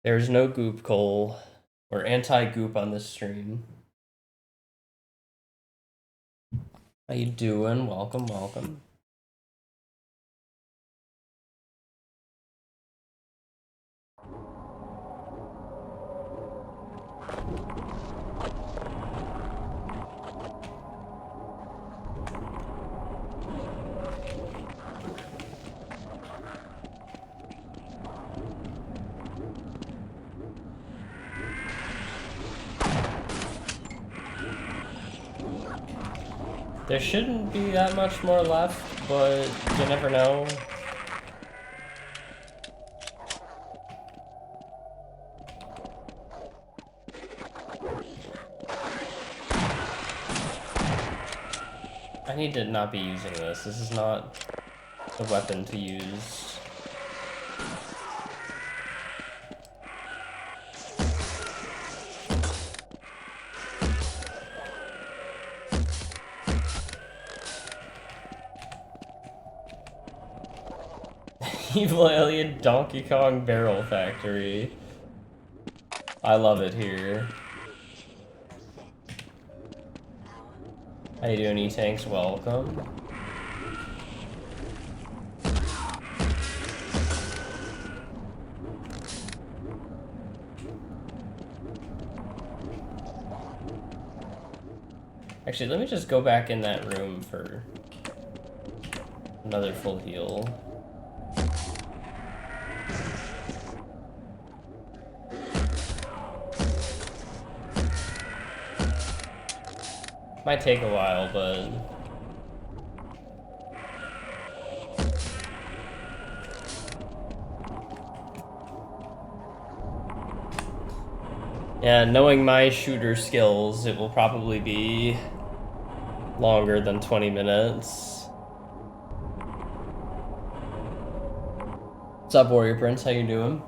There's no goop, Cole. Or anti-goop on this stream. How you doing? Welcome, welcome. There shouldn't be that much more left, but you never know. I need to not be using this. This is not the weapon to use. Evil Alien Donkey Kong Barrel Factory. I love it here. How you doing, E-Tanks? Welcome. Actually, let me just go back in that room for another full heal. Might take a while, but... yeah, knowing my shooter skills, it will probably be longer than 20 minutes. What's up, Warrior Prince? How you doing?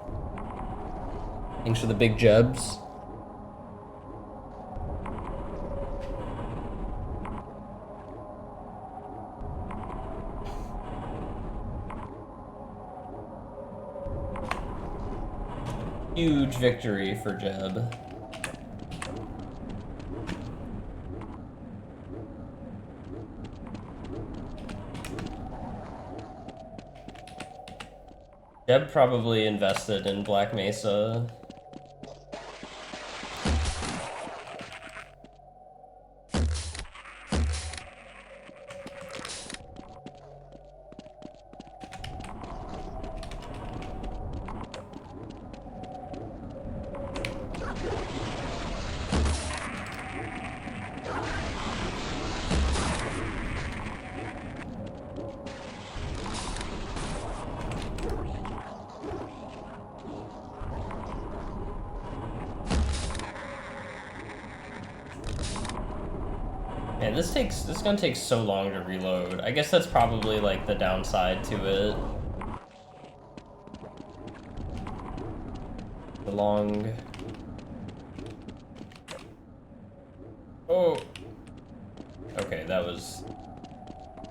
Thanks for the big jubs. Huge victory for Jeb. Jeb probably invested in Black Mesa. Man, this is gonna take so long to reload. I guess that's probably like the downside to it. The long... oh! Okay, that was...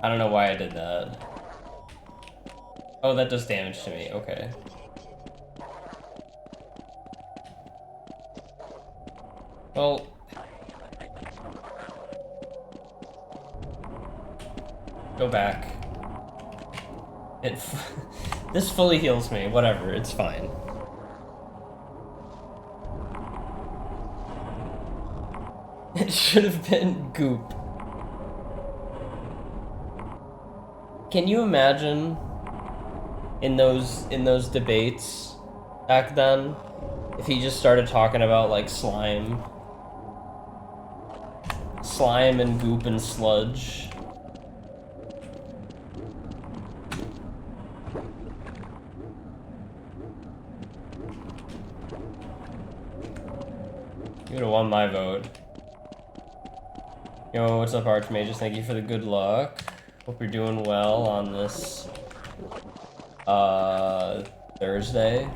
I don't know why I did that. Oh, that does damage to me, okay. Well... go back. This fully heals me, whatever, it's fine. It should have been goop. Can you imagine in those debates back then if he just started talking about like slime and goop and sludge? You would have won my vote. Yo, what's up, Archmages? Thank you for the good luck. Hope you're doing well on this Thursday.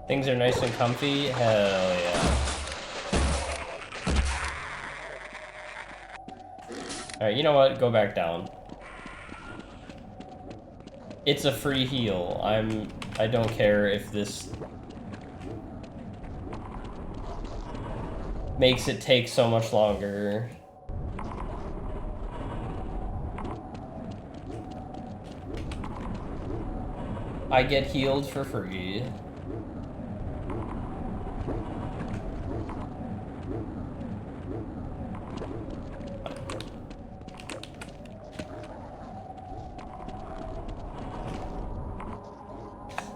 Things are nice and comfy? Hell yeah. Alright, you know what? Go back down. It's a free heal. I don't care if this makes it take so much longer. I get healed for free.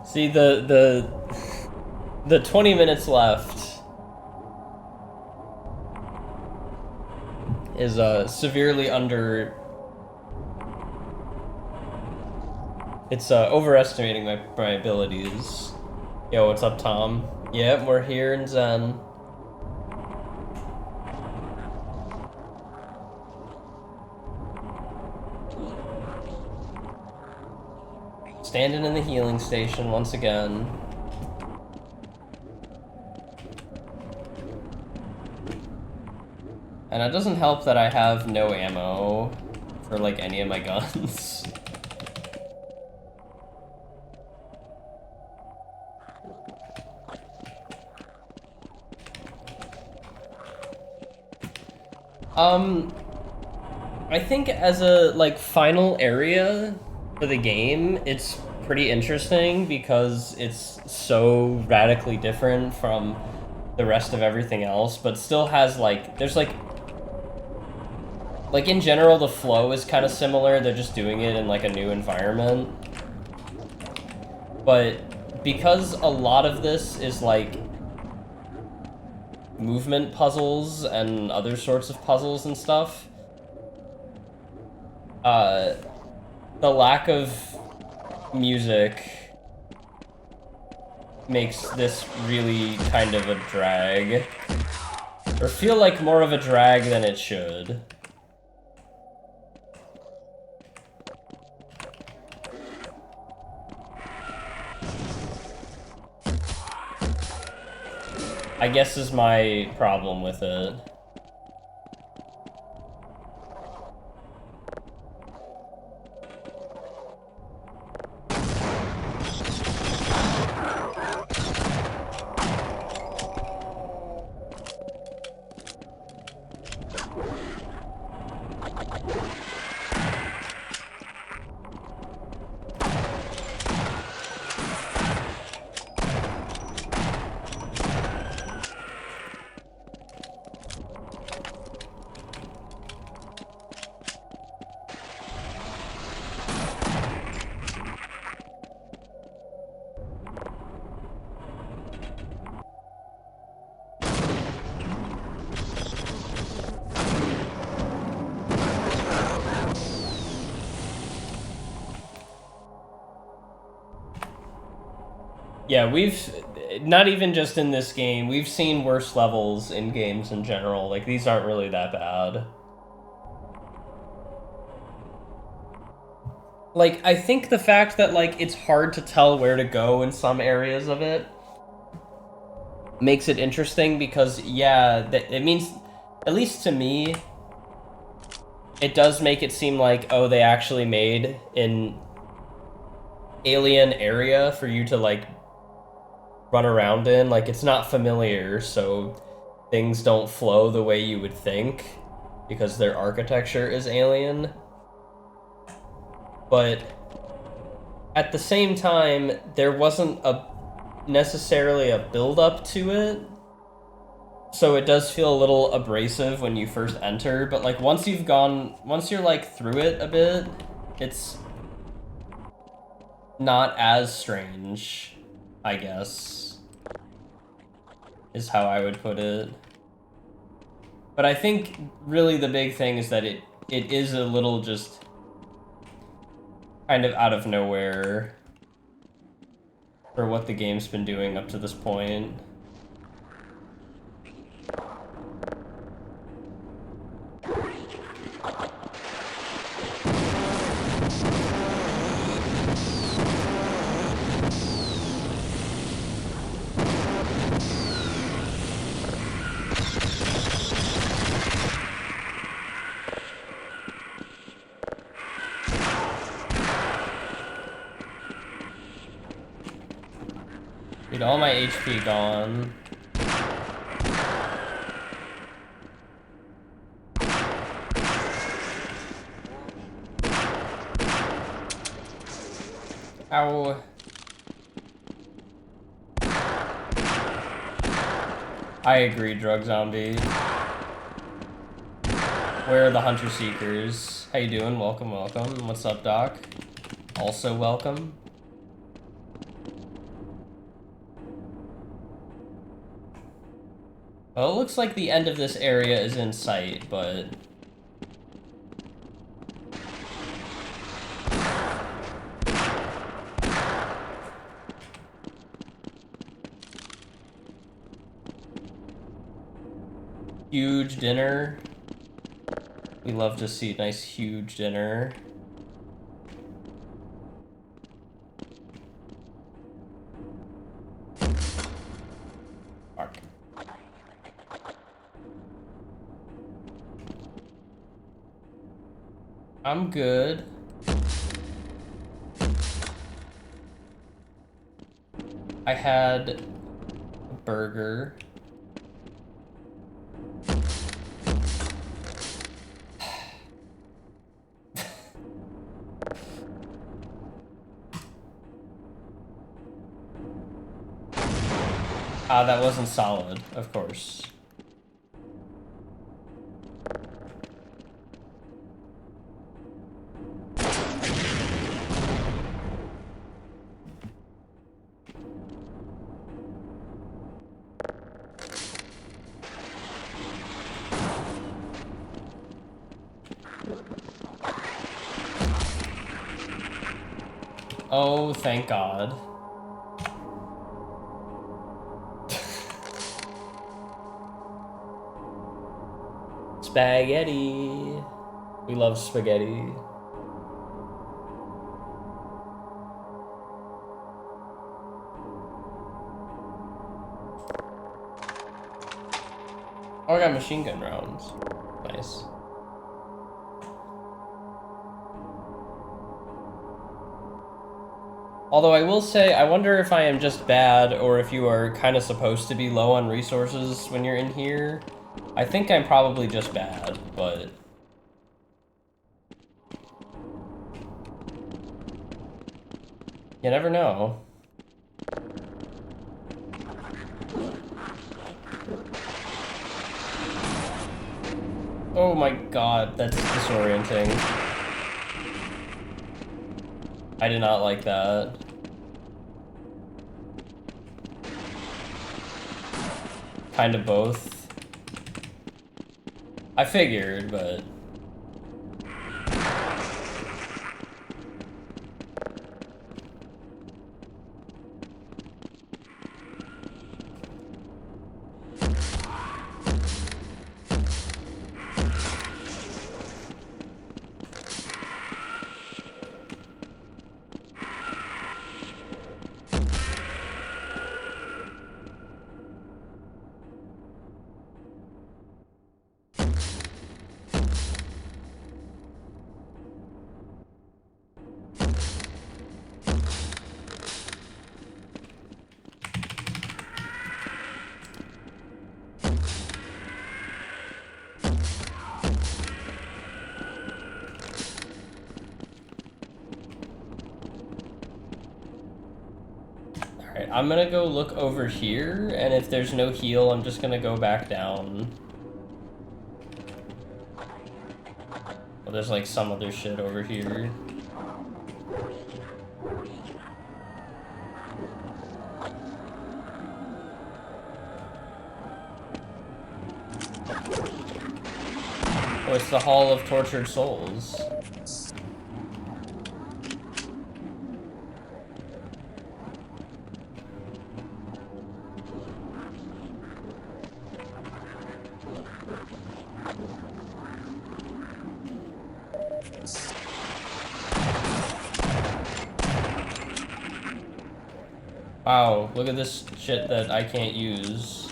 See, the 20 minutes left is severely under. It's overestimating my abilities. Yo, what's up, Tom? Yep, we're here in Zen. Standing in the healing station once again. And it doesn't help that I have no ammo for like any of my guns. I think as a like final area for the game, it's pretty interesting because it's so radically different from the rest of everything else, but still has like there's like in general the flow is kind of similar. They're just doing it in like a new environment. But because a lot of this is like movement puzzles and other sorts of puzzles and stuff, the lack of music makes this really kind of a drag. Or feel like more of a drag than it should. I guess is my problem with it. Yeah, we've not even just in this game, we've seen worse levels in games in general. Like, these aren't really that bad. Like, I think the fact that, like, it's hard to tell where to go in some areas of it makes it interesting because, yeah, it means, at least to me, it does make it seem like, oh, they actually made an alien area for you to, like, run around in. Like, it's not familiar, so things don't flow the way you would think because their architecture is alien. But at the same time, there wasn't necessarily a build-up to it, so it does feel a little abrasive when you first enter. But like once you're like through it a bit, it's not as strange, I guess, is how I would put it. But I think really the big thing is that it is a little just kind of out of nowhere for what the game's been doing up to this point. Dude, all my HP gone. Ow. I agree, Drug Zombie. Where are the Hunter Seekers? How you doing? Welcome, welcome. What's up, Doc? Also welcome. Well, it looks like the end of this area is in sight, but... Huge dinner. We love to see nice huge dinner. Fuck. I'm good. I had a burger. Ah, that wasn't solid, of course. Oh, thank God. Spaghetti. We love spaghetti. Oh, I got machine gun rounds. Nice. Although I will say, I wonder if I am just bad or if you are kind of supposed to be low on resources when you're in here. I think I'm probably just bad, but... you never know. Oh my God, that's disorienting. I did not like that. Kind of both. I figured, but... Alright, I'm gonna go look over here, and if there's no heal, I'm just gonna go back down. Well, there's like some other shit over here. Oh, it's the Hall of Tortured Souls. Wow, look at this shit that I can't use.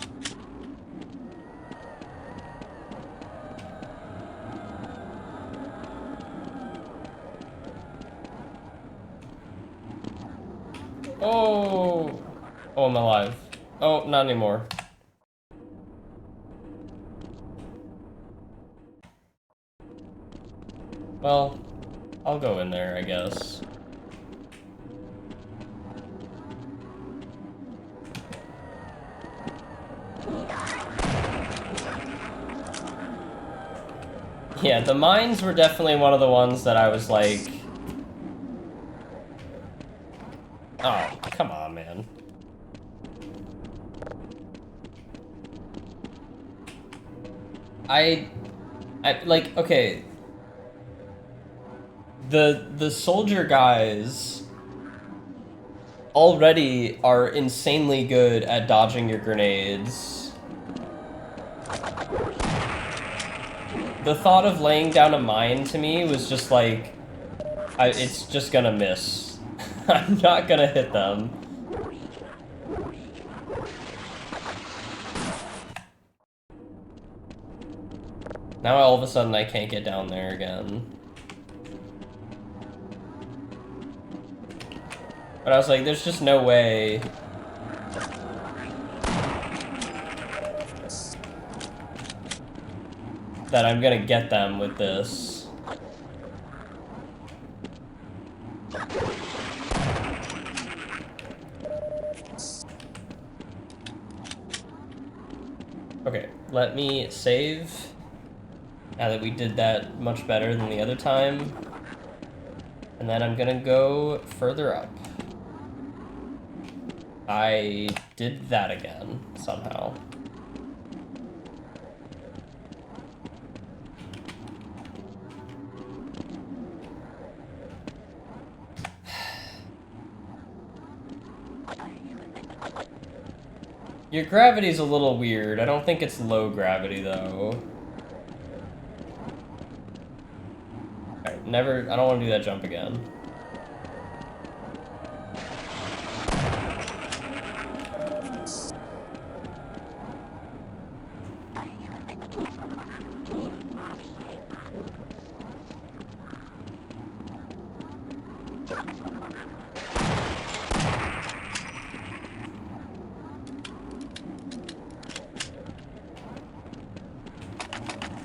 Oh! Oh, I'm alive. Oh, not anymore. Well, I'll go in there, I guess. Yeah, the mines were definitely one of the ones that I was like... Oh, come on, man. I like, okay. The soldier guys already are insanely good at dodging your grenades. The thought of laying down a mine to me was just like, it's just gonna miss. I'm not gonna hit them. Now all of a sudden I can't get down there again. But I was like, there's just no way. That I'm gonna get them with this. Okay, let me save. Now that we did that much better than the other time. And then I'm gonna go further up. I did that again, somehow. Your gravity's a little weird. I don't think it's low gravity, though. Alright, never... I don't want to do that jump again.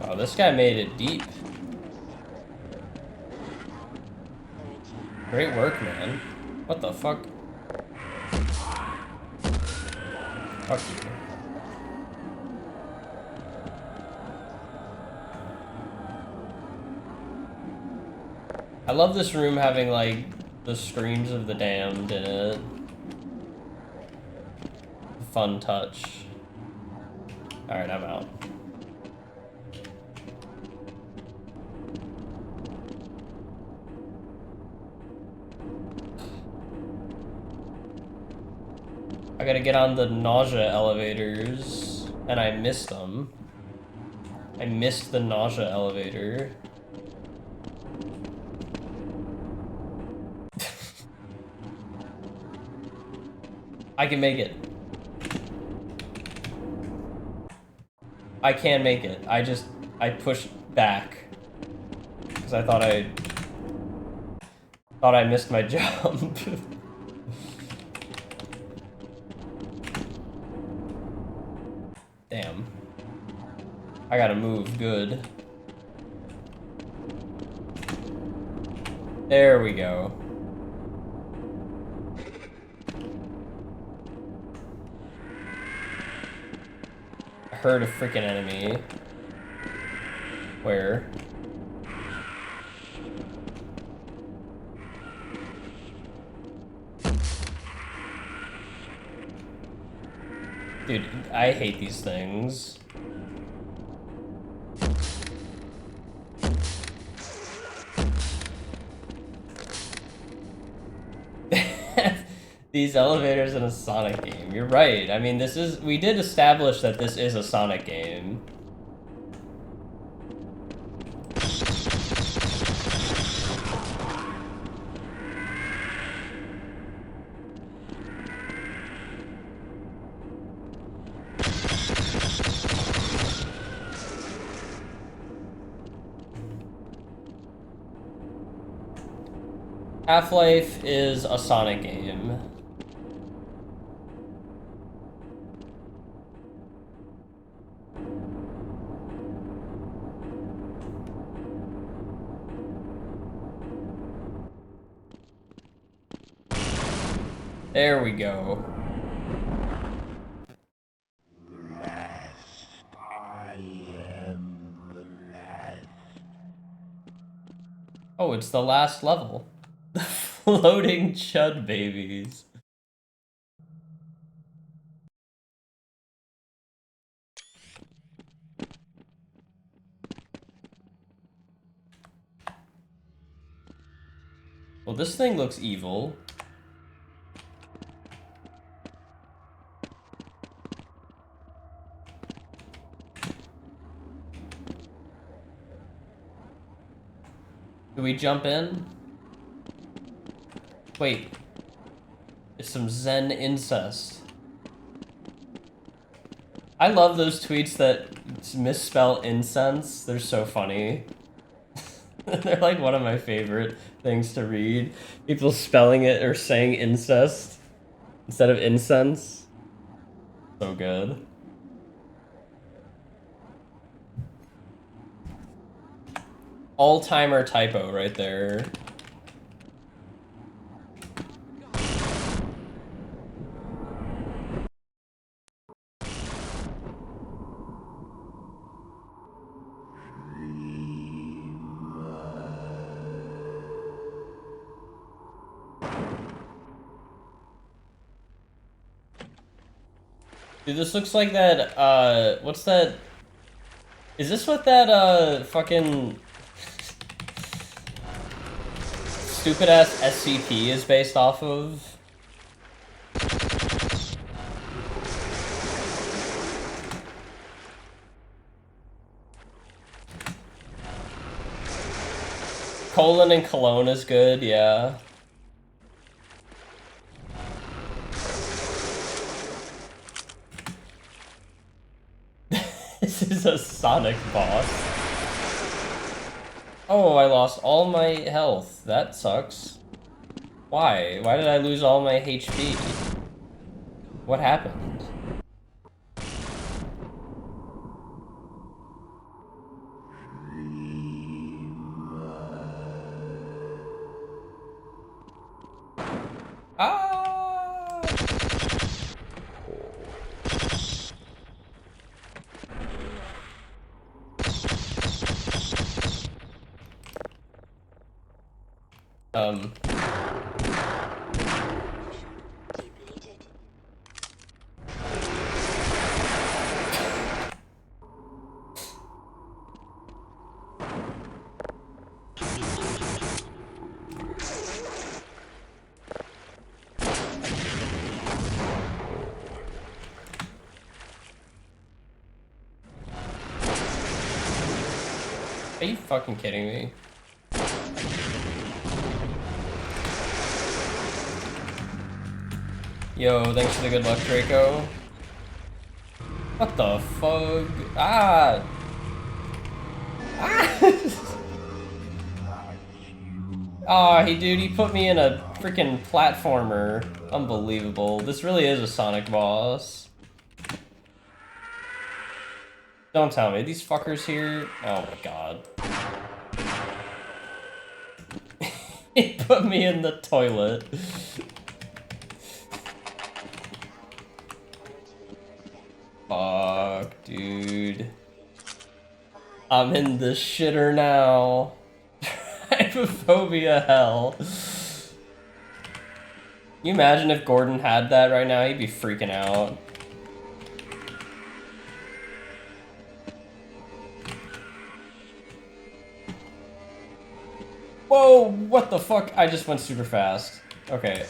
Wow, this guy made it deep. Great work, man. What the fuck? Fuck you. I love this room having, like, the screams of the damned in it. Fun touch. Alright, I'm out. I gotta get on the nausea elevators, and I missed them. I missed the nausea elevator. I can make it. I can make it. I pushed back. Because I thought I missed my jump. Damn. I gotta move good. There we go. I heard a freaking enemy. Where? Dude, I hate these things. These elevators in a Sonic game. You're right. I mean, we did establish that this is a Sonic game. Half-Life is a Sonic game. There we go. Oh, it's the last level. The floating chud babies. Well, this thing looks evil. Do we jump in? Wait. It's some Zen incest. I love those tweets that misspell incense. They're so funny. They're like one of my favorite things to read. People spelling it or saying incest instead of incense. So good. All-timer typo right there. Dude, this looks like that, what's that? Is this what that, fucking stupid-ass SCP is based off of? Colon and Cologne is good, yeah. This is a Sonic boss. Oh, I lost all my health. That sucks. Why? Why did I lose all my HP? What happened? Ah! Are you fucking kidding me? Yo, thanks for the good luck, Draco. What the fuck? Ah! Ah! Aw, hey dude, he put me in a freaking platformer. Unbelievable. This really is a Sonic boss. Don't tell me, these fuckers here? Oh my god. He put me in the toilet. Fuck, dude. I'm in the shitter now. Trypophobia hell. Can you imagine if Gordon had that right now? He'd be freaking out. Whoa, what the fuck? I just went super fast. Okay,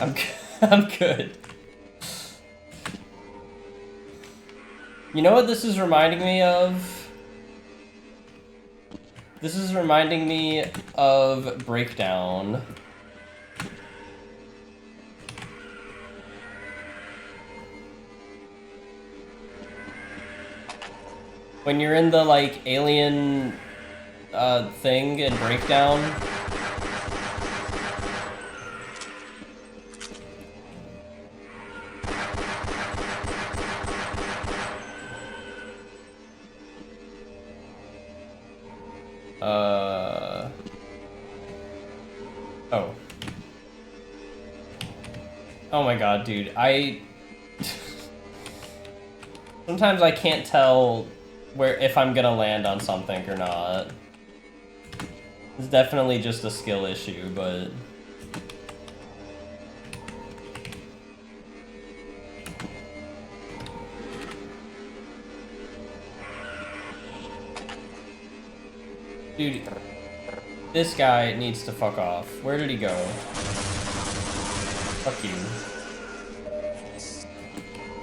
I'm good. You know what this is reminding me of? This is reminding me of Breakdown. When you're in the, like, alien thing in Breakdown. Oh. Oh my god, dude. Sometimes I can't tell if I'm gonna land on something or not. It's definitely just a skill issue, but... Dude, this guy needs to fuck off. Where did he go? Fuck you.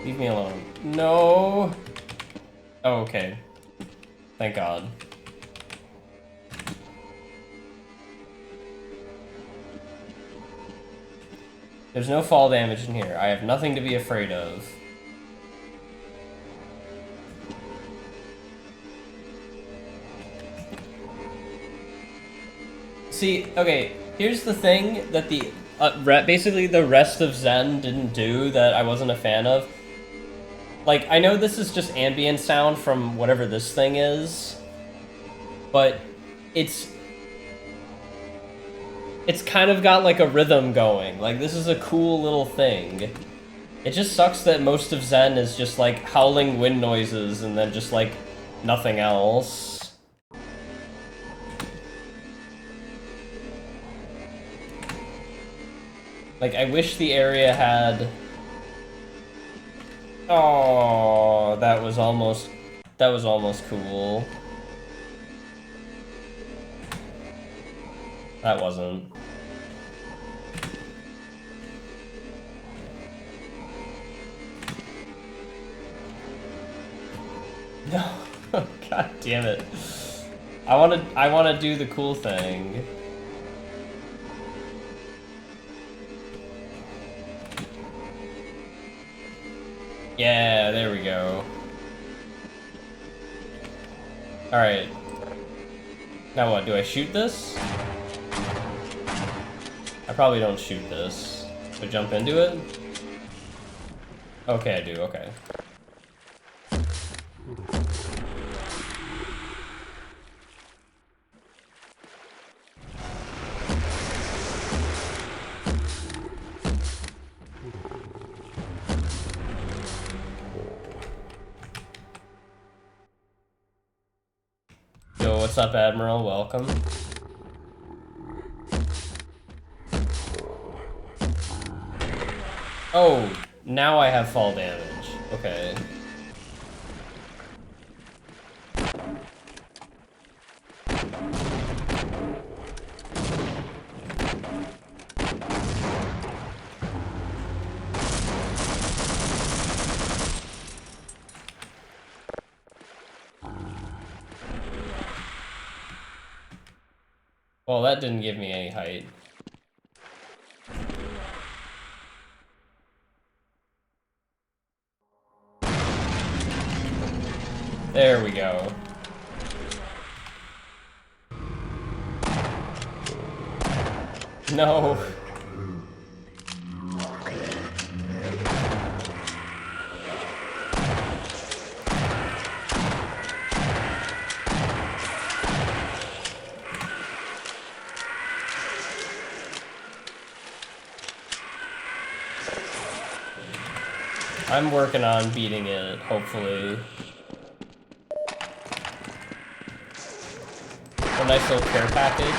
Leave me alone. No! Oh, okay. Thank God. There's no fall damage in here. I have nothing to be afraid of. See, okay, here's the thing that basically the rest of Zen didn't do that I wasn't a fan of. Like, I know this is just ambient sound from whatever this thing is, but it's kind of got like a rhythm going. Like, this is a cool little thing. It just sucks that most of Zen is just like howling wind noises and then just like nothing else. Like, I wish the area had... Oh, that was almost cool. That wasn't. No. God damn it. I wanna do the cool thing. Yeah, there we go. Alright. Now what, do I shoot this? I probably don't shoot this. Do I jump into it? Okay, I do, okay. Yo, what's up, Admiral? Welcome. Oh, now I have fall damage. Okay. Well, that didn't give me any height. There we go. No. I'm working on beating it, hopefully. A nice little care package.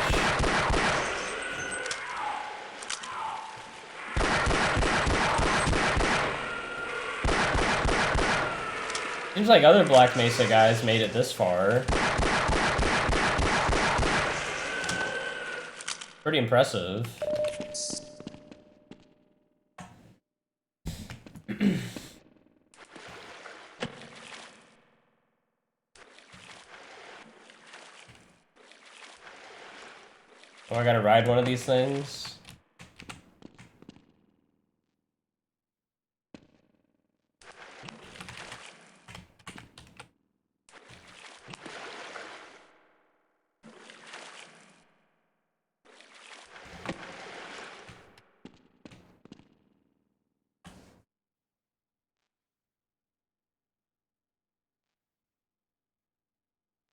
Seems like other Black Mesa guys made it this far. Pretty impressive. Oh, I gotta ride one of these things?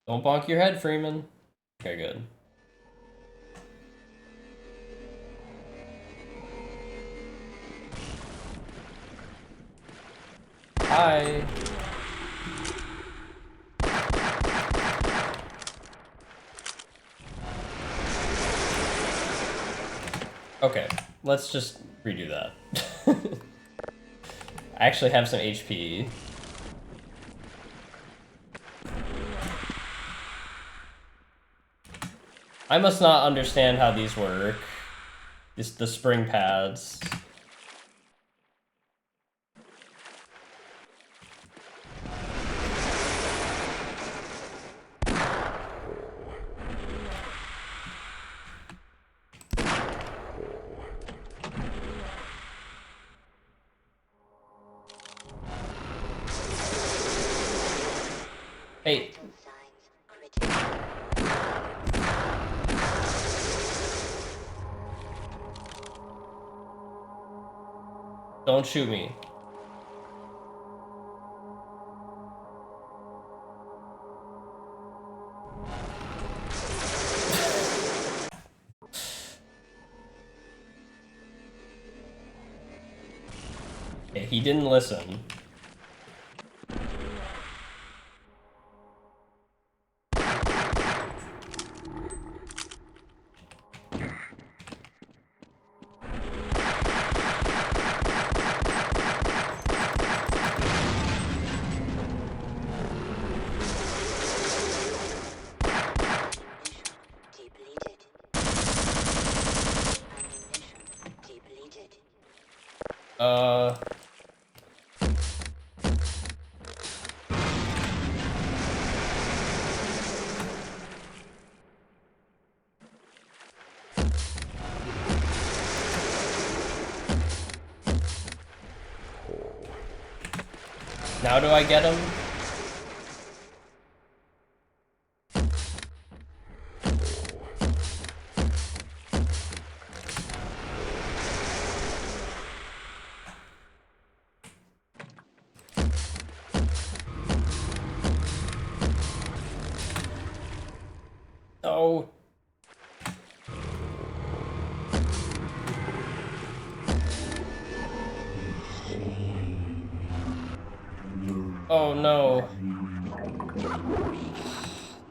Don't bonk your head, Freeman. Okay, good. Hi. Okay, let's just redo that. I actually have some HP. I must not understand how these work. The spring pads. Hey. Don't shoot me. Okay, he didn't listen. Now do I get him? Oh. Oh no.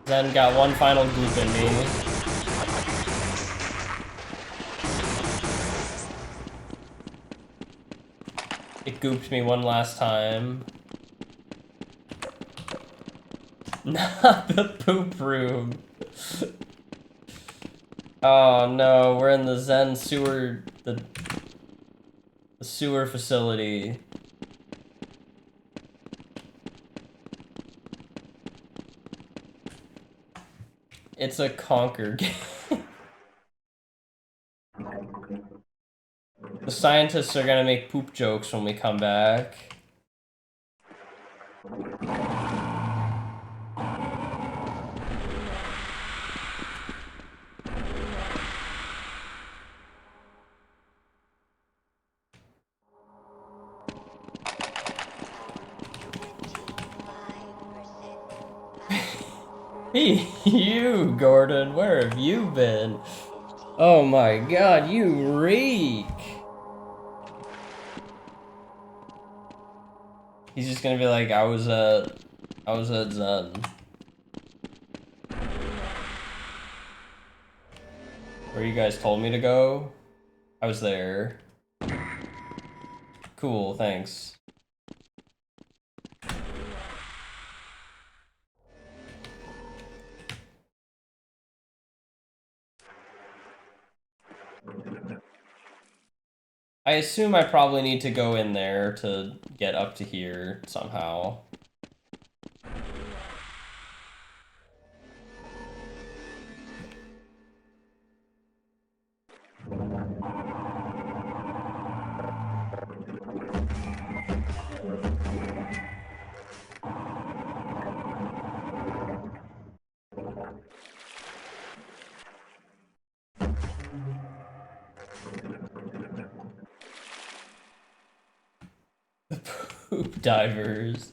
Then got one final goop in me. It gooped me one last time. Not the poop room. Oh no, we're in the Zen sewer, the sewer facility. It's a conquer game. The scientists are gonna make poop jokes when we come back. Hey, you, Gordon, where have you been? Oh my god, you reek! He's just gonna be like, I was at Zen. Where you guys told me to go? I was there. Cool, thanks. I assume I probably need to go in there to get up to here somehow. Poop divers.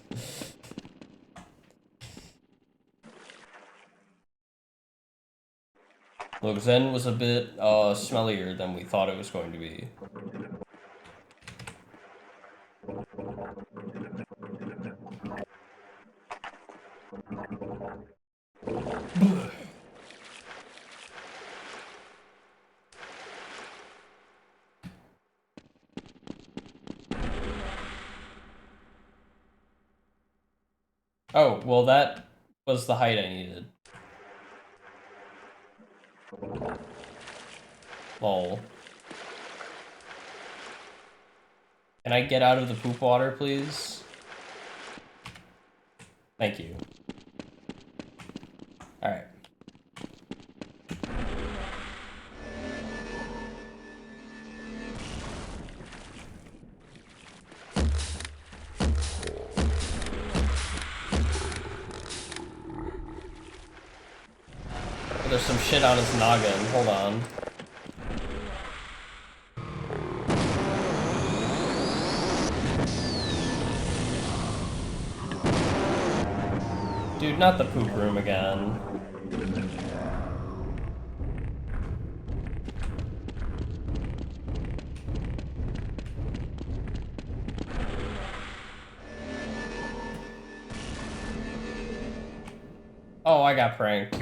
Look, Zen was a bit smellier than we thought it was going to be. Oh, well that was the height I needed. Lol. Can I get out of the poop water, please? Thank you. Alright. There's some shit on his noggin. Hold on. Dude, not the poop room again. Oh, I got pranked.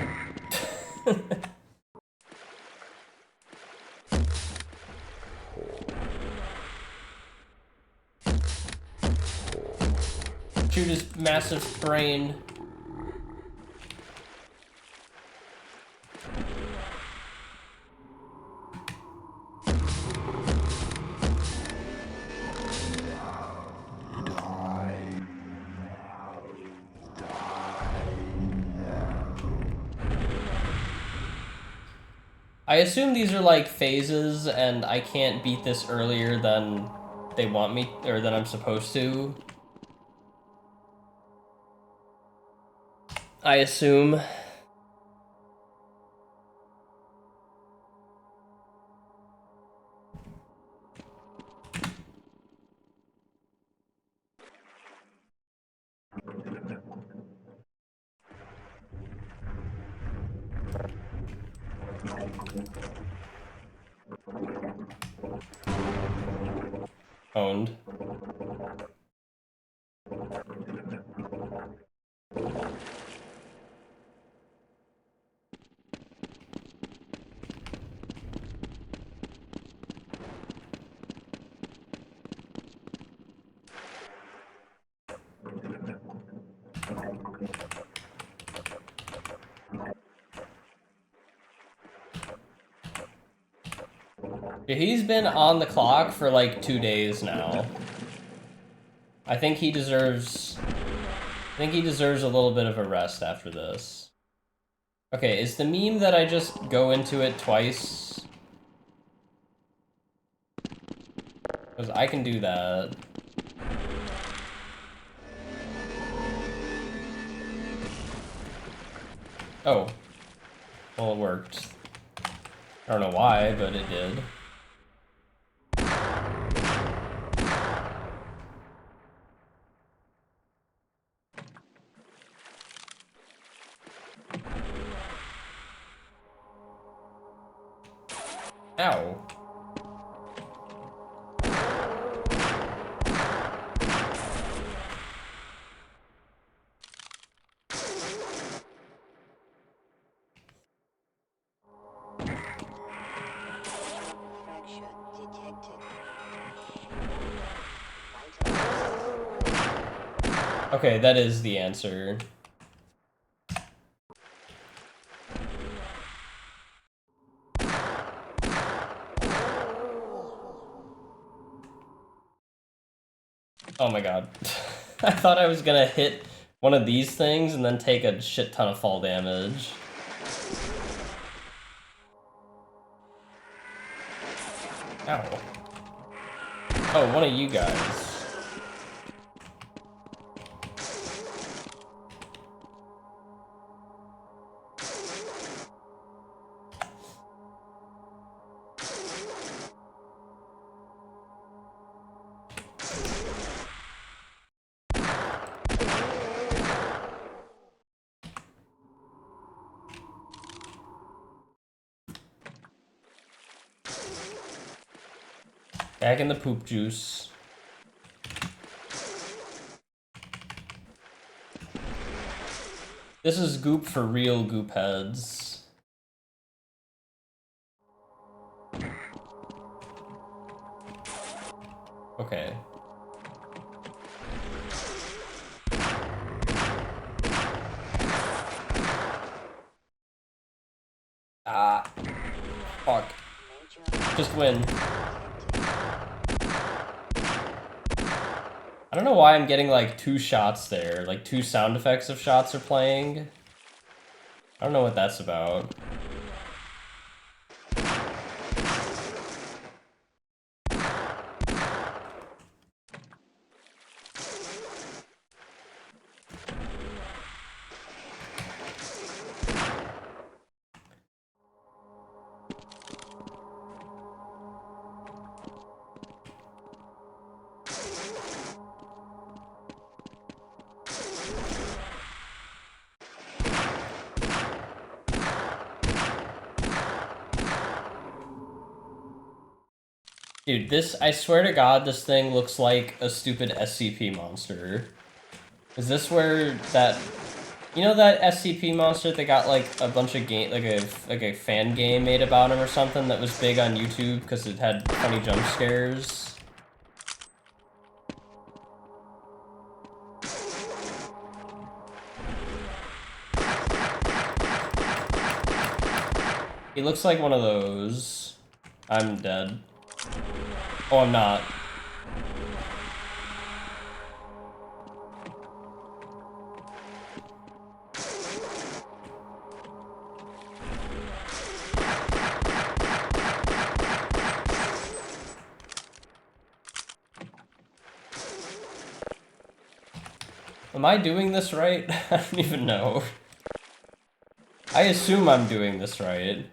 Shoot his massive brain. I assume these are like phases, and I can't beat this earlier than they want me, or than I'm supposed to. I assume. Owned. He's been on the clock for like 2 days now. I think he deserves a little bit of a rest after this. Okay, is the meme that I just go into it twice? Because I can do that. Oh. Well, it worked. I don't know why, but it did. Ow. Okay, that is the answer. Oh my god. I thought I was gonna hit one of these things and then take a shit ton of fall damage. Ow. Oh, one of you guys. Back in the poop juice. This is goop for real goop heads. Okay. win. I don't know why I'm getting like 2 shots there. Like 2 sound effects of shots are playing. I don't know what that's about. Dude, this, I swear to God, this thing looks like a stupid SCP monster. Is this where that, you know that SCP monster that got like a bunch of game, like a fan game made about him or something that was big on YouTube because it had funny jump scares? He looks like one of those. I'm dead. Oh, I'm not. Am I doing this right? I don't even know. I assume I'm doing this right.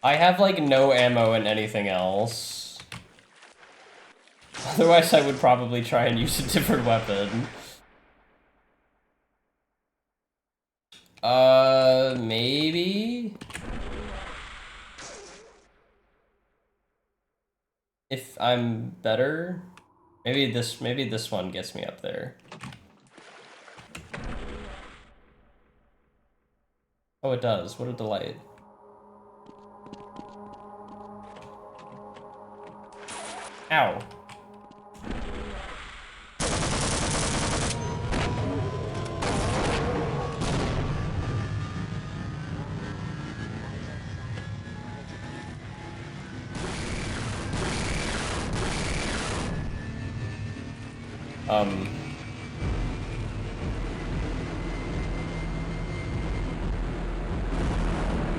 I have like no ammo and anything else. Otherwise I would probably try and use a different weapon. Maybe? If I'm better? Maybe this one gets me up there. Oh, it does. What a delight. Ow.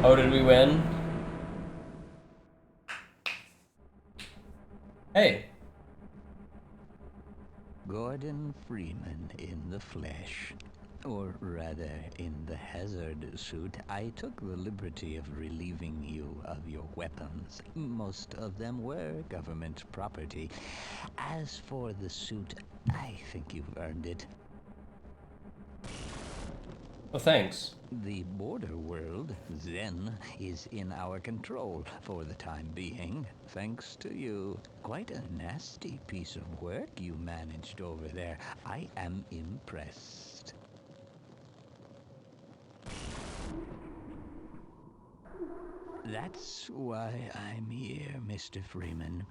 Oh, did we win? Hey. Gordon Freeman in the flesh. Or rather, in the hazard suit, I took the liberty of relieving you of your weapons. Most of them were government property. As for the suit, I think you've earned it. Well, thanks. The border world, then, is in our control for the time being, thanks to you. Quite a nasty piece of work you managed over there. I am impressed. That's why I'm here, Mr. Freeman.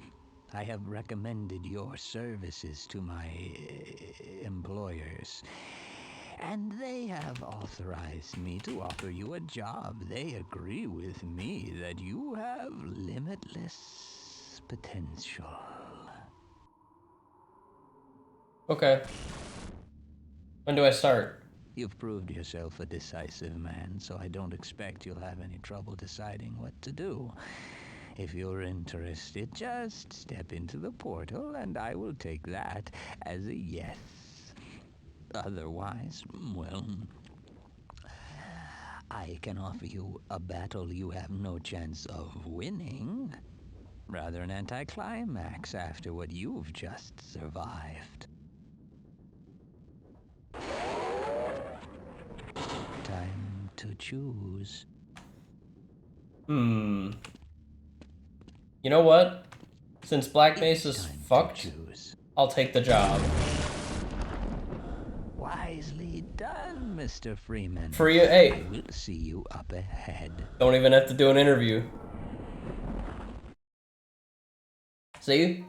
I have recommended your services to my employers. And they have authorized me to offer you a job. They agree with me that you have limitless potential. Okay. When do I start? You've proved yourself a decisive man, so I don't expect you'll have any trouble deciding what to do. If you're interested, just step into the portal, and I will take that as a yes. Otherwise, well, I can offer you a battle you have no chance of winning. Rather an anticlimax after what you've just survived. Time to choose. You know what? Since Black Mesa's fucked, I'll take the job. Wisely done. Mr. Freeman. Hey. I will see you up ahead. Don't even have to do an interview. See?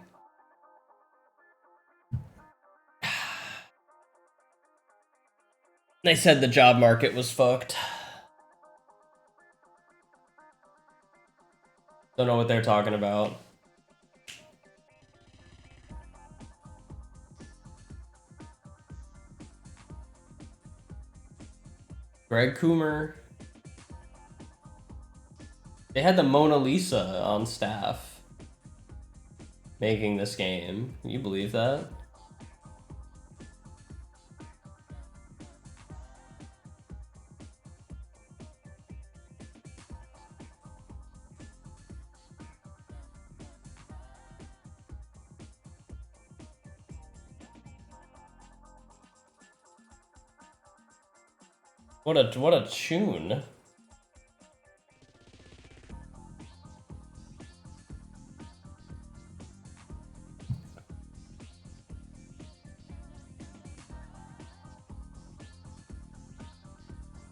They said the job market was fucked. Don't know what they're talking about. Greg Coomer. They had the Mona Lisa on staff making this game. Can you believe that? What a tune.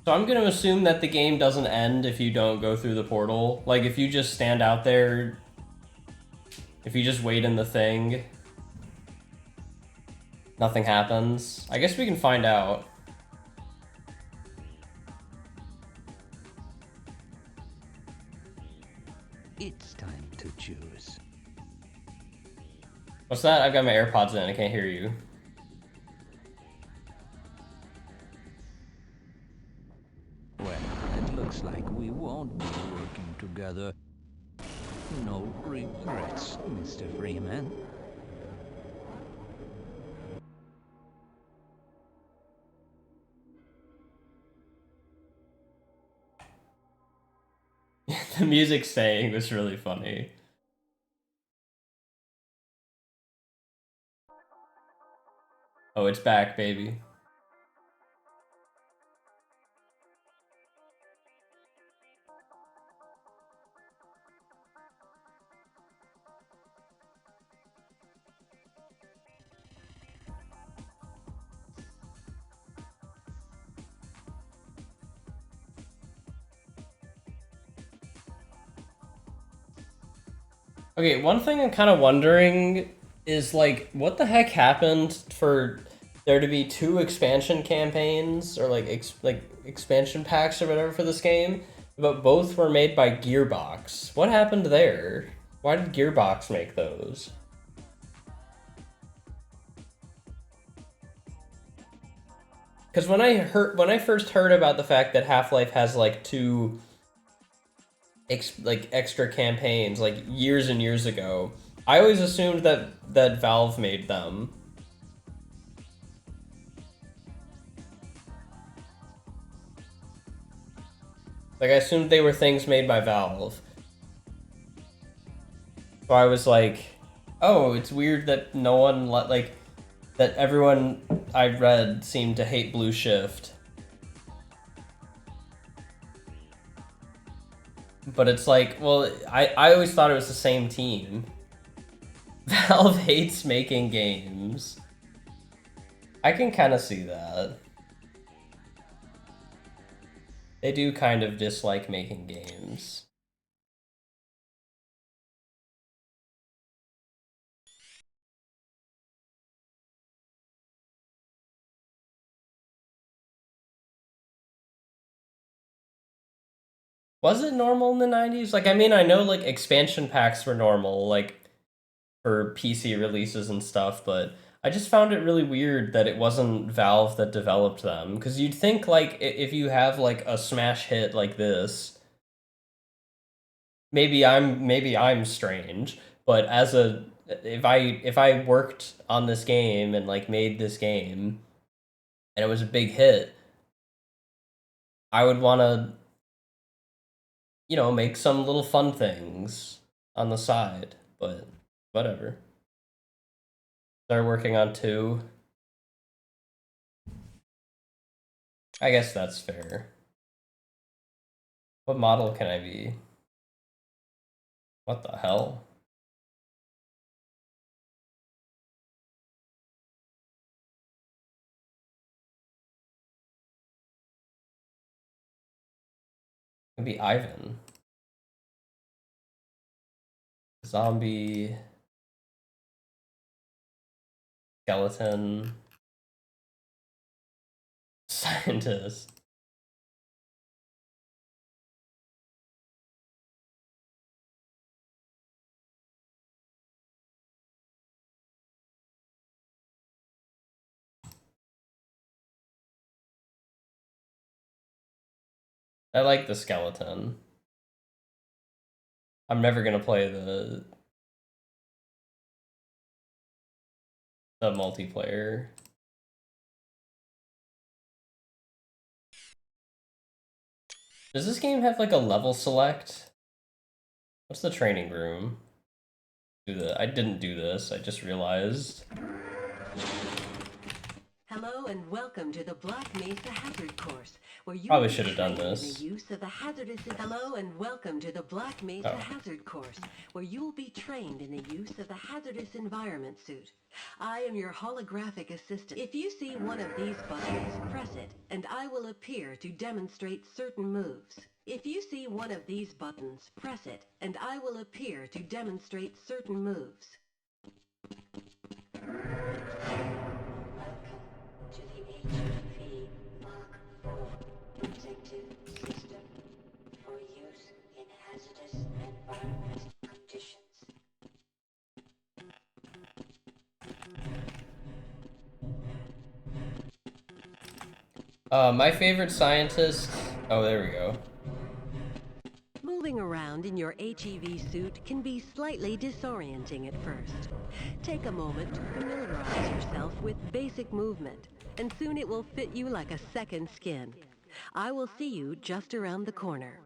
So I'm gonna assume that the game doesn't end if you don't go through the portal. Like if you just stand out there, if you just wait in the thing, nothing happens. I guess we can find out. It's time to choose. What's that? I've got my AirPods in, I can't hear you. Well, it looks like we won't be working together. No regrets, Mr. Freeman. The music staying was really funny. Oh, it's back, baby. Okay, one thing I'm kind of wondering is like, what the heck happened for there to be 2 expansion campaigns or like expansion packs or whatever for this game, but both were made by Gearbox. What happened there? Why did Gearbox make those? Because when I first heard about the fact that Half-Life has like 2 extra campaigns like years and years ago, I always assumed that Valve made them. Like I assumed they were things made by Valve. So I was like, oh, it's weird that no one that everyone I read seemed to hate Blue Shift. But it's like, well, I always thought it was the same team. Valve hates making games. I can kind of see that. They do kind of dislike making games. Was it normal in the 90s? Like, I mean, I know, like, expansion packs were normal, like, for PC releases and stuff, but I just found it really weird that it wasn't Valve that developed them. Because you'd think, like, if you have, like, a smash hit like this, maybe I'm strange, but if I worked on this game and, like, made this game, and it was a big hit, I would want to, make some little fun things on the side, but whatever. They're working on 2. I guess that's fair. What model can I be? What the hell? Could be Ivan. Zombie. Skeleton. Scientist. I like the skeleton. I'm never gonna play the multiplayer. Does this game have like a level select? What's the training room? I didn't do this, I just realized. Hello and welcome to the Black Mesa Hazard Course, where you Probably should have done this. The use of the hazardous. Hello and welcome to the Black Mesa Hazard Course, where you will be trained in the use of the hazardous environment suit. I am your holographic assistant. If you see one of these buttons, press it, and I will appear to demonstrate certain moves. If you see one of these buttons, press it, and I will appear to demonstrate certain moves. To the HPV Mark IV protective system for use in hazardous environment conditions. My favorite scientist. Oh, there we go. Moving around in your HEV suit can be slightly disorienting at first. Take a moment to familiarize yourself with basic movement, and soon it will fit you like a second skin. I will see you just around the corner.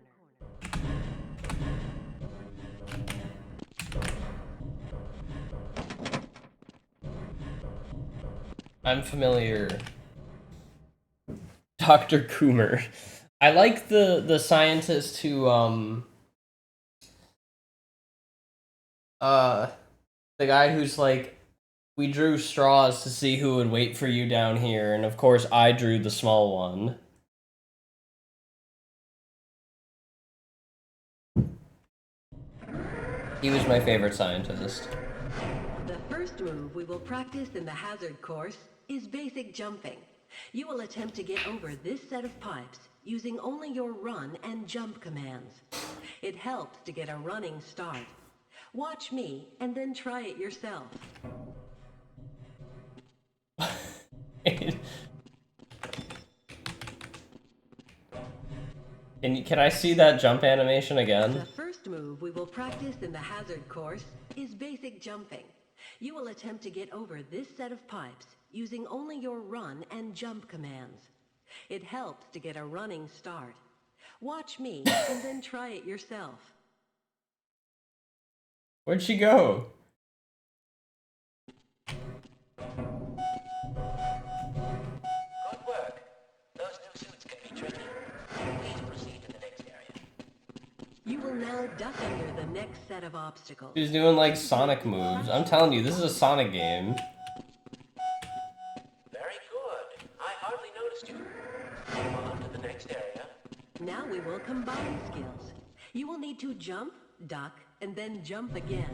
I'm familiar. Dr. Coomer. I like the scientist who the guy who's like, we drew straws to see who would wait for you down here, and of course I drew the small one. He was my favorite scientist. The first move we will practice in the hazard course is basic jumping. You will attempt to get over this set of pipes using only your run and jump commands. It helps to get a running start. Watch me and then try it yourself. Can I see that jump animation again? The first move we will practice in the hazard course is basic jumping. You will attempt to get over this set of pipes using only your run and jump commands. It helps to get a running start. Watch me and then try it yourself. Where'd she go? Good work. Those new suits can be tricky. Please proceed to the next area. You will now duck under the next set of obstacles. She's doing like Sonic moves. I'm telling you, this is a Sonic game. Very good. I hardly noticed you. On to the next area. Now we will combine skills. You will need to jump, duck, and then jump again.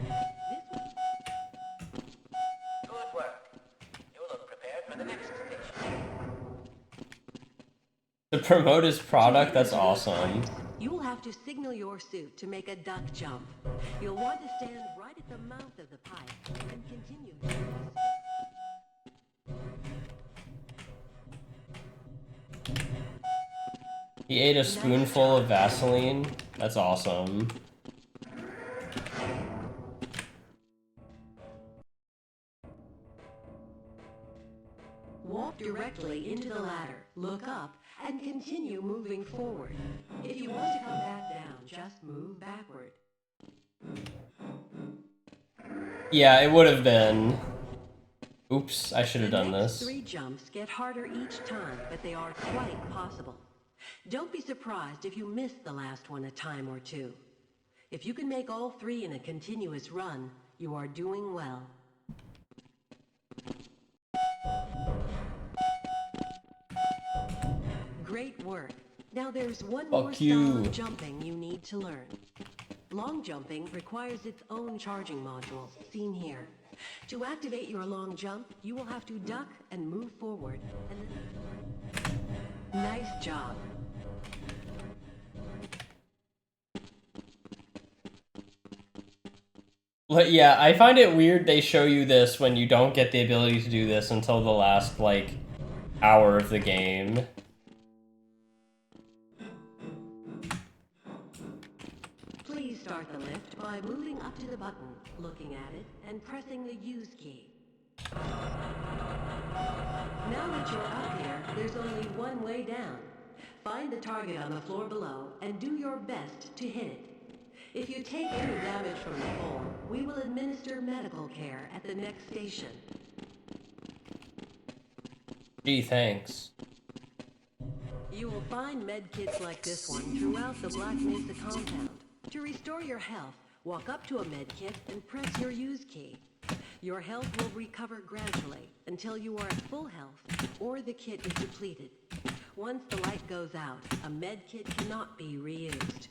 Good work. You look prepared for the next station. To promote his product, that's awesome. You will have to signal your suit to make a duck jump. You'll want to stand right at the mouth of the pipe and continue to He ate a spoonful of Vaseline. That's awesome. walk directly into the ladder, look up, and continue moving forward. If you want to come back down, just move backward. Yeah, it would have been. Oops, I should have done The next this. 3 jumps get harder each time, but they are quite possible. Don't be surprised if you miss the last one a time or two. If you can make all 3 in a continuous run, you are doing well. Great work. Now there's one Fuck more style you. of jumping you need to learn. Long jumping requires its own charging module, seen here. To activate your long jump, you will have to duck and move forward. Nice job. But yeah, I find it weird they show you this when you don't get the ability to do this until the last, like, hour of the game. Please start the lift by moving up to the button, looking at it, and pressing the use key. Now that you're up here, there's only one way down. Find the target on the floor below and do your best to hit it. If you take any damage from the fall, we will administer medical care at the next station. Gee, thanks. You will find medkits like this one throughout the Black Mesa compound. To restore your health, walk up to a medkit and press your use key. Your health will recover gradually until you are at full health or the kit is depleted. Once the light goes out, a medkit cannot be reused.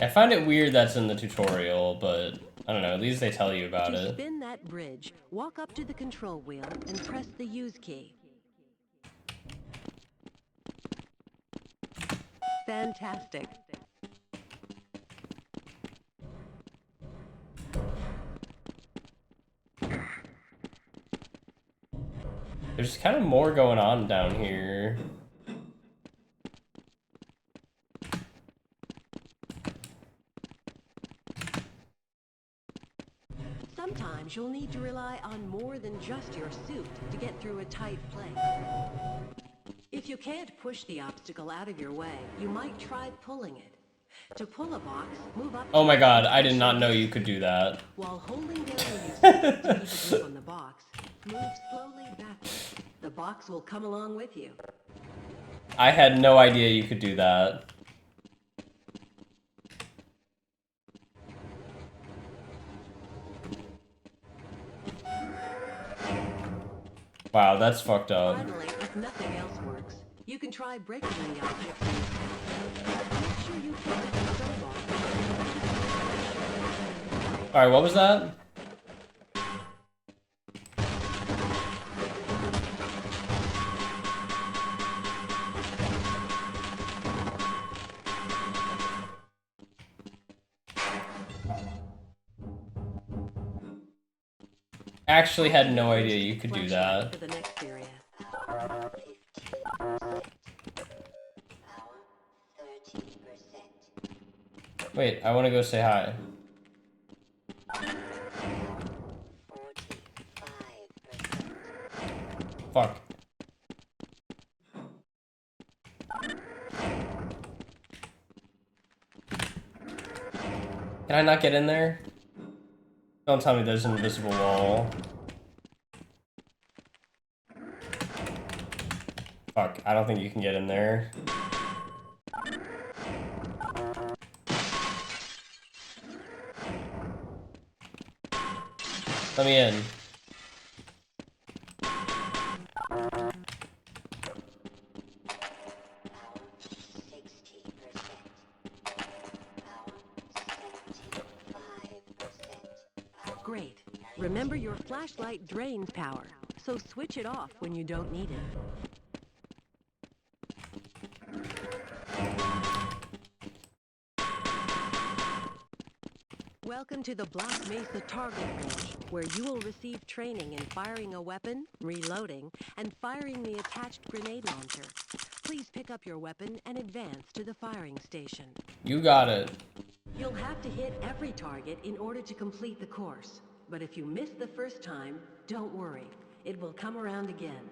I find it weird that's in the tutorial, but I don't know, at least they tell you about To it. spin that bridge, walk up to the control wheel and press the use key. Fantastic. There's kind of more going on down here. Sometimes you'll need to rely on more than just your suit to get through a tight place. If you can't push the obstacle out of your way, you might try pulling it. To pull a box, move up. Oh my god, I did not know you could do that. While holding down the use to keep a grip on the box, move slowly backwards. The box will come along with you. I had no idea you could do that. Wow, that's fucked up. Finally, if nothing else works, you can try breaking the object. Make sure you hit the control bar. Alright, what was that? Actually had no idea you could do that. To the next area. Wait, I want to go say hi. Fuck. Can I not get in there? Don't tell me there's an invisible wall. Fuck, I don't think you can get in there. Let me in. Great. Remember, your flashlight drains power, so switch it off when you don't need it. Welcome to the Black Mesa Target Range, where you will receive training in firing a weapon, reloading, and firing the attached grenade launcher. Please pick up your weapon and advance to the firing station. You got it. You'll have to hit every target in order to complete the course. But if you miss the first time, don't worry. It will come around again.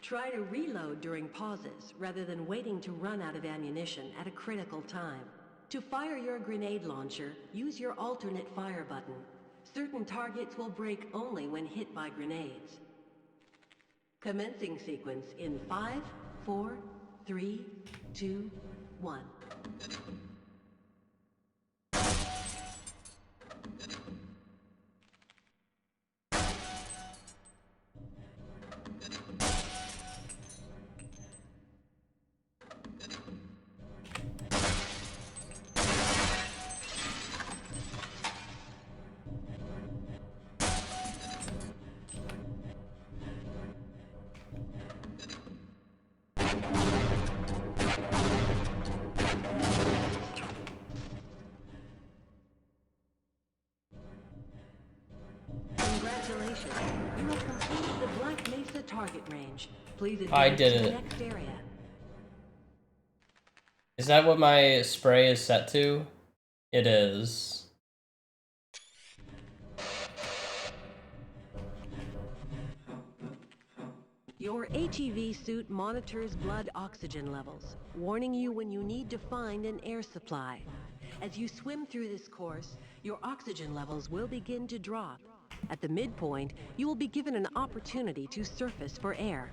Try to reload during pauses rather than waiting to run out of ammunition at a critical time. To fire your grenade launcher, use your alternate fire button. Certain targets will break only when hit by grenades. Commencing sequence in 5, 4, 3, 2, 1. Congratulations! You have completed the Black Mesa target range. Please I advance did to the it. next area. Is that what my spray is set to? It is. Your HEV suit monitors blood oxygen levels, warning you when you need to find an air supply. As you swim through this course, your oxygen levels will begin to drop. At the midpoint, you will be given an opportunity to surface for air.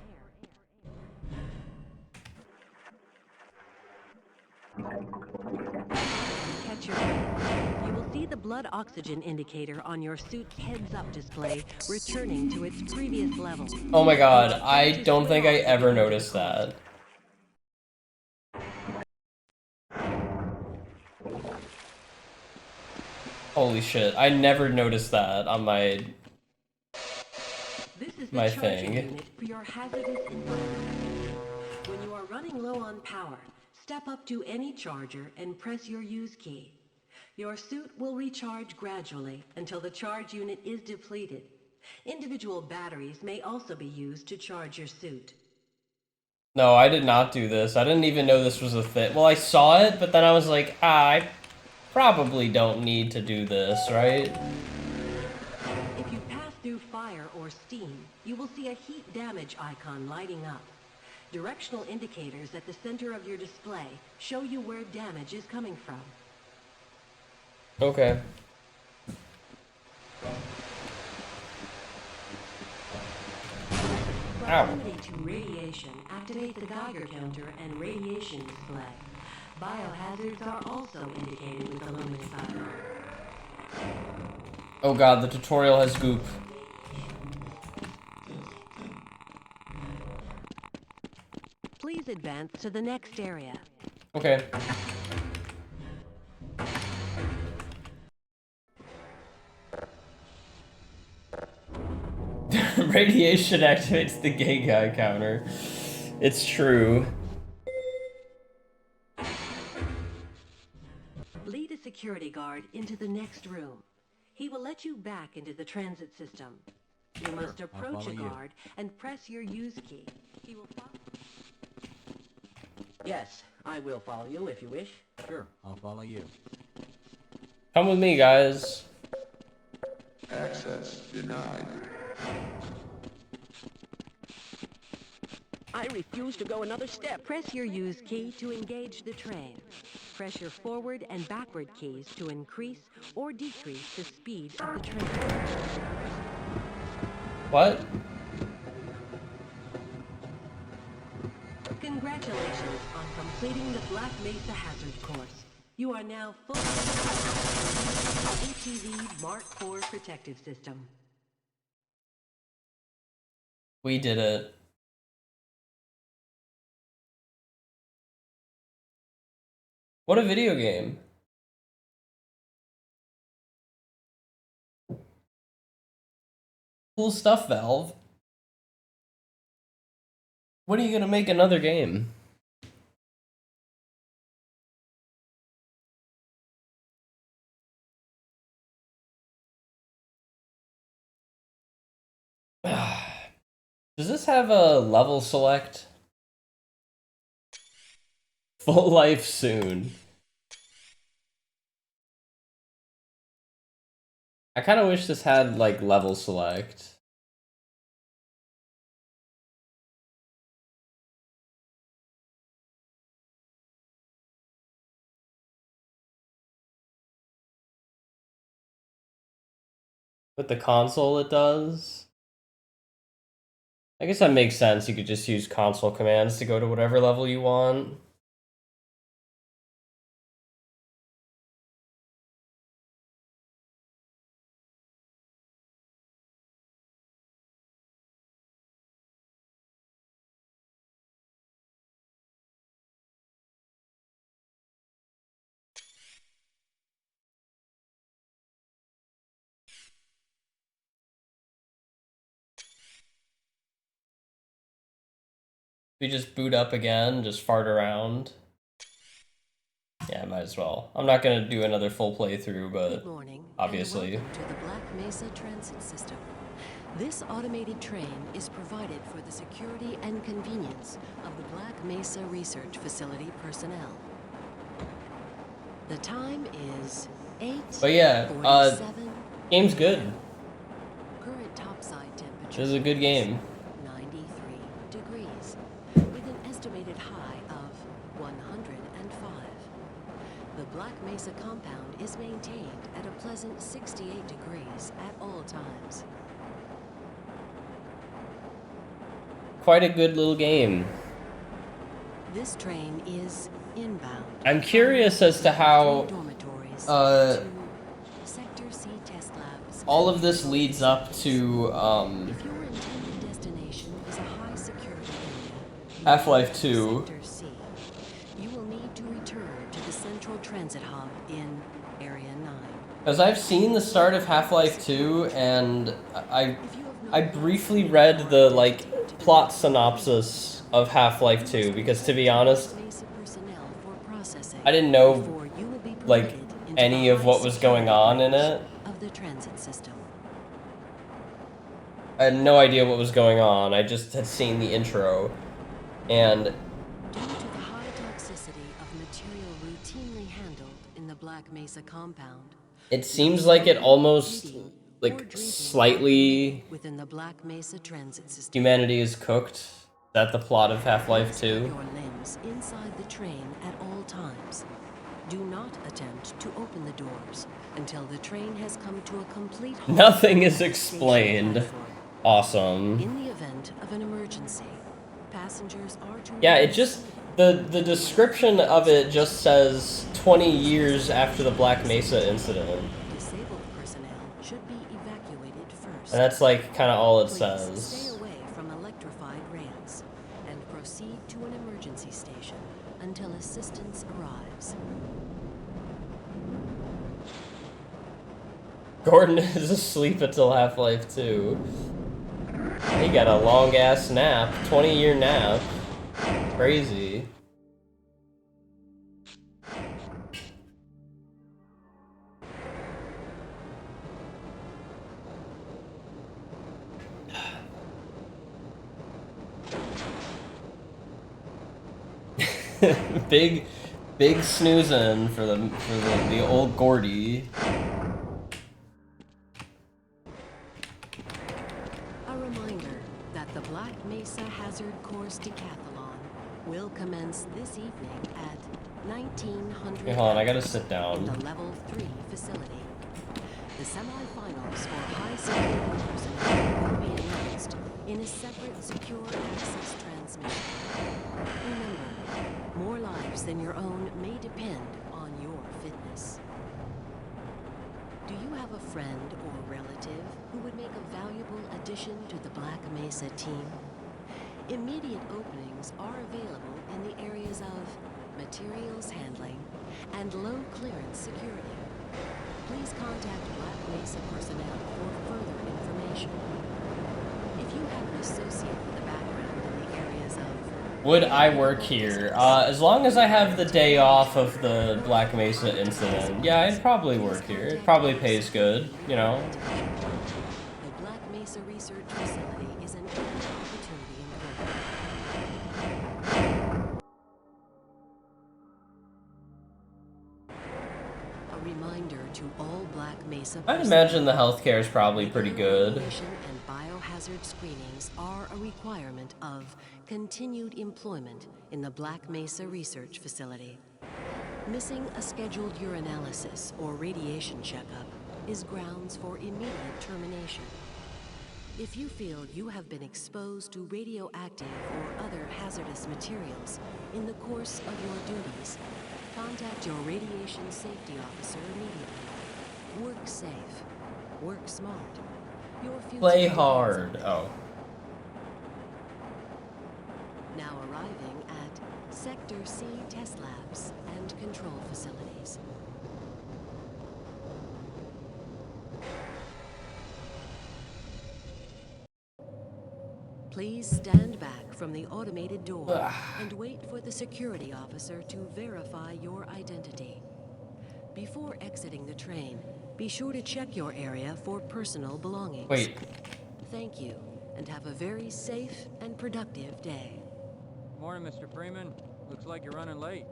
Catch your breath. You will see the blood oxygen indicator on your suit's heads-up display returning to its previous level. Oh my god, I don't think I ever noticed that. Holy shit, I never noticed that on my This is the my charging thing. unit for your hazardous environment. When you are running low on power, step up to any charger and press your use key. Your suit will recharge gradually until the charge unit is depleted. Individual batteries may also be used to charge your suit. No, I did not do this. I didn't even know this was a thing. Well, I saw it, but then I was like, I probably don't need to do this, right? If you pass through fire or steam, you will see a heat damage icon lighting up. Directional indicators at the center of your display show you where damage is coming from. Okay. Ow. Proximity to radiation activates the Geiger counter and radiation display. Biohazards are also indicated with the luminous icon. Oh god, the tutorial has goop. Please advance to the next area. Okay. Radiation activates the gay guy counter. It's true. Lead a security guard into the next room. He will let you back into the transit system. You must approach a guard and press your use key. He will follow. Yes, I will follow you if you wish. Sure, I'll follow you. Come with me, guys. Access denied. I refuse to go another step. Press your use key to engage the train. Press your forward and backward keys to increase or decrease the speed of the train. What? Congratulations on completing the Black Mesa Hazard course. You are now fully HEV Mark IV protective system. We did it. What a video game. Cool stuff, Valve. When are you gonna make another game? Does this have a level select? Full life soon. I kind of wish this had like level select. With the console it does. I guess that makes sense. You could just use console commands to go to whatever level you want. We just boot up again, just fart around. Yeah, might as well. I'm not gonna do another full playthrough, but Good morning, obviously. and welcome to the Black Mesa Transit System. This automated train is provided for the security and convenience of the Black Mesa Research Facility personnel. The time is 8:47. But yeah, game's good. Current topside temperature. This is a good game. 93 degrees, with an estimated high of 105. The Black Mesa compound is maintained at a pleasant 68 degrees at all times. Quite a good little game. This train is inbound. I'm curious as to how dormitories uh, to Sector C test labs. all of this leads up to If your intended destination is a high security area, Half-Life 2. Sector C, you will need to return to the central transit hub in Area 9. Because I've seen the start of Half-Life 2, and I If you have not I briefly read the like plot synopsis of Half-Life 2, because to be honest, Mesa personnel for processing I didn't know before you will be like permitted into any the of what was high going on in security it. of the transit system. I had no idea what was going on. I just had seen the intro, and Due to the high toxicity of material routinely handled in the Black Mesa compound, it seems like it almost eating or like drinking slightly within the Black Mesa transit system. humanity is cooked. Is that the plot of Half-Life Place 2? your limbs inside the train at all times. Do not attempt to open the doors until the train has come to a complete halt. Nothing is at the explained. station platform. Awesome. In the event of an emergency, passengers are to Yeah, it remain just the description of it just says 20 years after the Black Mesa incident. disabled personnel should be evacuated first. And that's like kind of all it Please says. stay away from electrified ramps and proceed to an emergency station until assistance arrives. Gordon is asleep until Half-Life 2. He got a long ass nap, 20-year nap. Crazy. big snoozing for the old Gordy. A reminder that the Black Mesa Hazard Course Decathlon will commence this evening at 1900. Okay, hold on, I gotta sit in down. the Level 3 facility. The semifinals for high security personnel will be announced in a separate secure access transmission. Remember, more lives than your own may depend on your fitness. Do you have a friend or relative who would make a valuable addition to the Black Mesa team? Immediate openings are available in the areas of materials handling and low clearance security. Please contact Black Mesa personnel for further information. If you have an associate with a background in the areas of Would I work here? As long as I have the day off of the Black Mesa incident, yeah, I'd probably work here. It probably pays good, you know. The Black Mesa Research Facility is an equal opportunity employer. A reminder to all Black Mesa I'd imagine the healthcare is probably pretty good. Radiation and biohazard screenings are a requirement of continued employment in the Black Mesa Research Facility. Missing a scheduled urinalysis or radiation checkup is grounds for immediate termination. If you feel you have been exposed to radioactive or other hazardous materials in the course of your duties, contact your radiation safety officer immediately. Work safe. Work smart. Your future Play depends hard. on it. Oh. Now arriving at Sector C test labs and control facilities. Please stand back from the automated door and wait for the security officer to verify your identity. Before exiting the train, be sure to check your area for personal belongings. Wait. thank you, and have a very safe and productive day. Morning, Mr. Freeman. Looks like you're running late.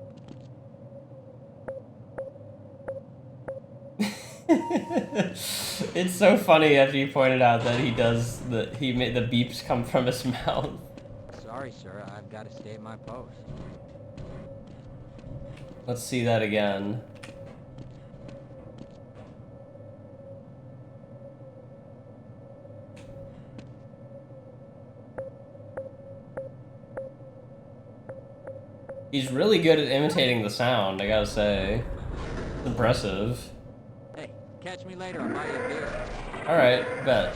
It's so funny after you pointed out that he made the beeps come from his mouth. Sorry, sir. I've got to stay at my post. Let's see that again. He's really good at imitating the sound, I gotta say. It's impressive. Hey, catch me later. I'll buy you a beer. Alright, bet.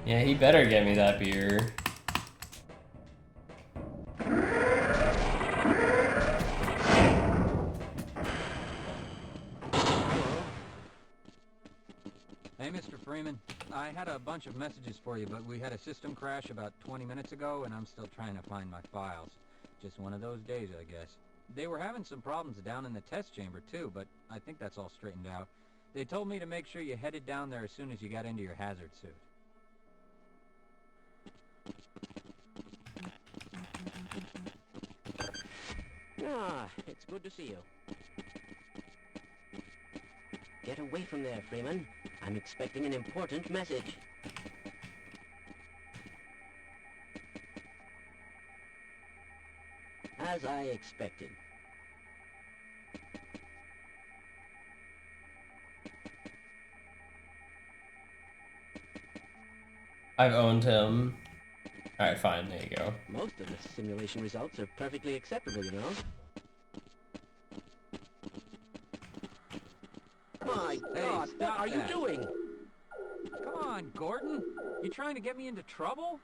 Yeah, he better get me that beer. Hey, Mr. Freeman. I had a bunch of messages for you, but we had a system crash about 20 minutes ago, and I'm still trying to find my files. Just one of those days, I guess. They were having some problems down in the test chamber, too, but I think that's all straightened out. They told me to make sure you headed down there as soon as you got into your hazard suit. Ah, it's good to see you. Get away from there, Freeman. I'm expecting an important message. As I expected. I've owned him. Alright, fine, there you go. Most of the simulation results are perfectly acceptable, you know. My God, what are you doing? Come on, Gordon. You trying to get me into trouble?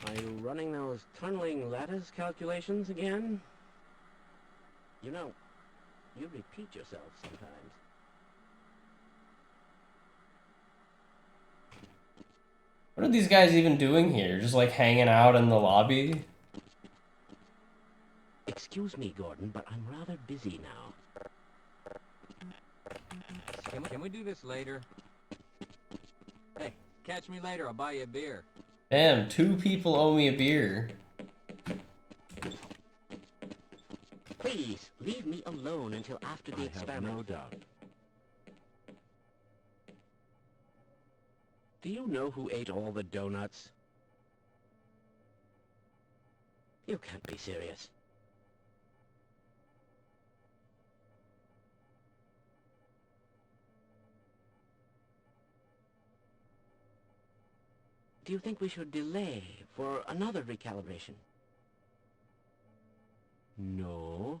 Are you running those tunneling lattice calculations again? You know, you repeat yourself sometimes. What are these guys even doing here? Just like hanging out in the lobby? Excuse me, Gordon, but I'm rather busy now. Can we do this later? Hey, catch me later. I'll buy you a beer. Damn, 2 people owe me a beer. Please, leave me alone until after the experiment. No doubt. Do you know who ate all the donuts? You can't be serious. Do you think we should delay for another recalibration? No.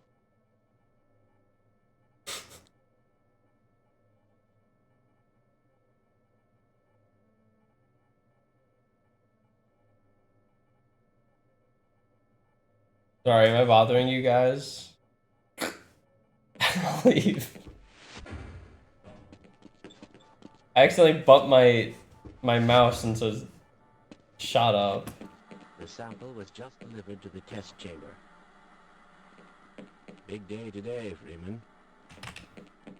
Sorry, am I bothering you guys? I'll leave. I accidentally bumped my mouse and says, shut up. The sample was just delivered to the test chamber. Big day today, Freeman.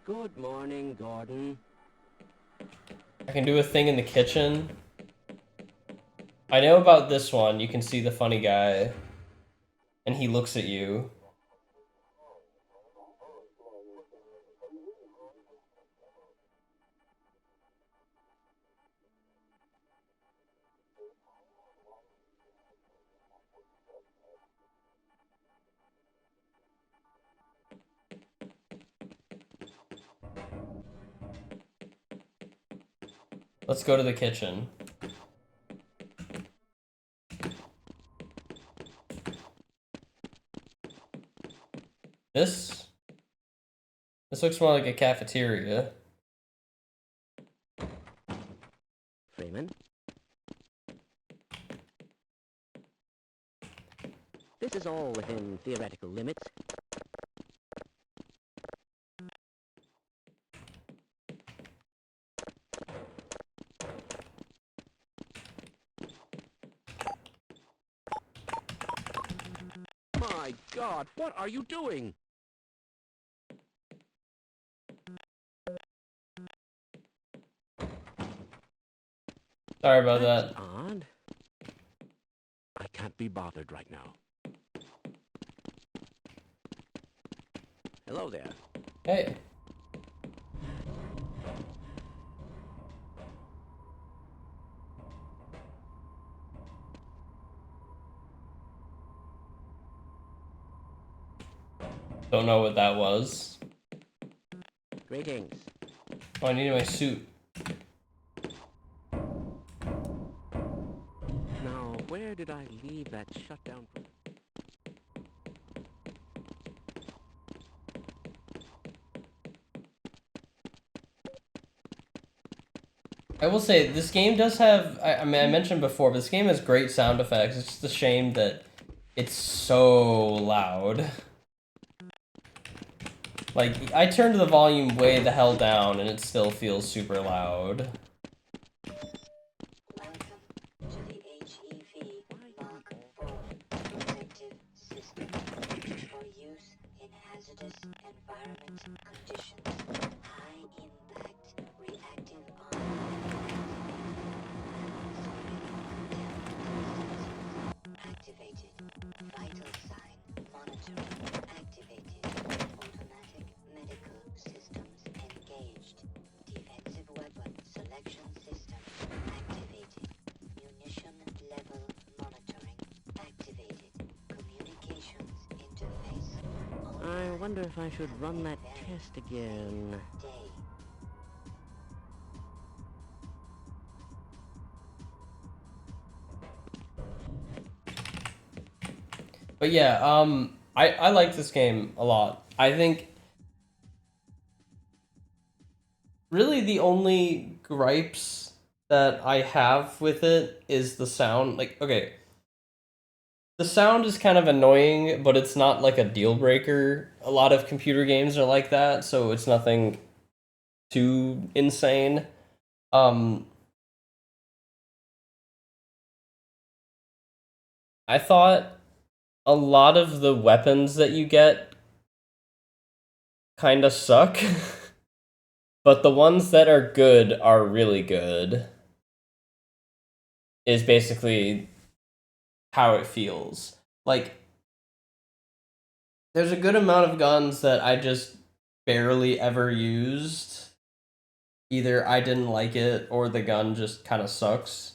Good morning, Gordon. I can do a thing in the kitchen. I know about this one. You can see the funny guy. And he looks at you. Let's go to the kitchen. This looks more like a cafeteria. Freeman? This is all within theoretical limits. My God, what are you doing? Sorry about That's that. odd. I can't be bothered right now. Hello there. Hey. Don't know what that was. Greetings. Oh, I need my suit. Now, where did I leave that shutdown? I will say, this game does have, I mean, I mentioned before, but this game has great sound effects. It's just a shame that it's so loud. Like, I turned the volume way the hell down, and it still feels super loud. Welcome to the HEV Mark IV protective system for use in hazardous environment conditions. High impact reactive arm activated. Vital sign monitoring activated. Automatic medical systems engaged. Defensive weapon selection system activated. Munition level monitoring activated. Communications interface I online. wonder if I should run that test again. Day. But yeah, I like this game a lot. I think really the only gripes that I have with it is the sound. Like, okay, the sound is kind of annoying, but it's not like a deal breaker. A lot of computer games are like that, so it's nothing too insane. I thought a lot of the weapons that you get kind of suck, but the ones that are good are really good. Is basically how it feels. Like, there's a good amount of guns that I just barely ever used. Either I didn't like it or the gun just kind of sucks.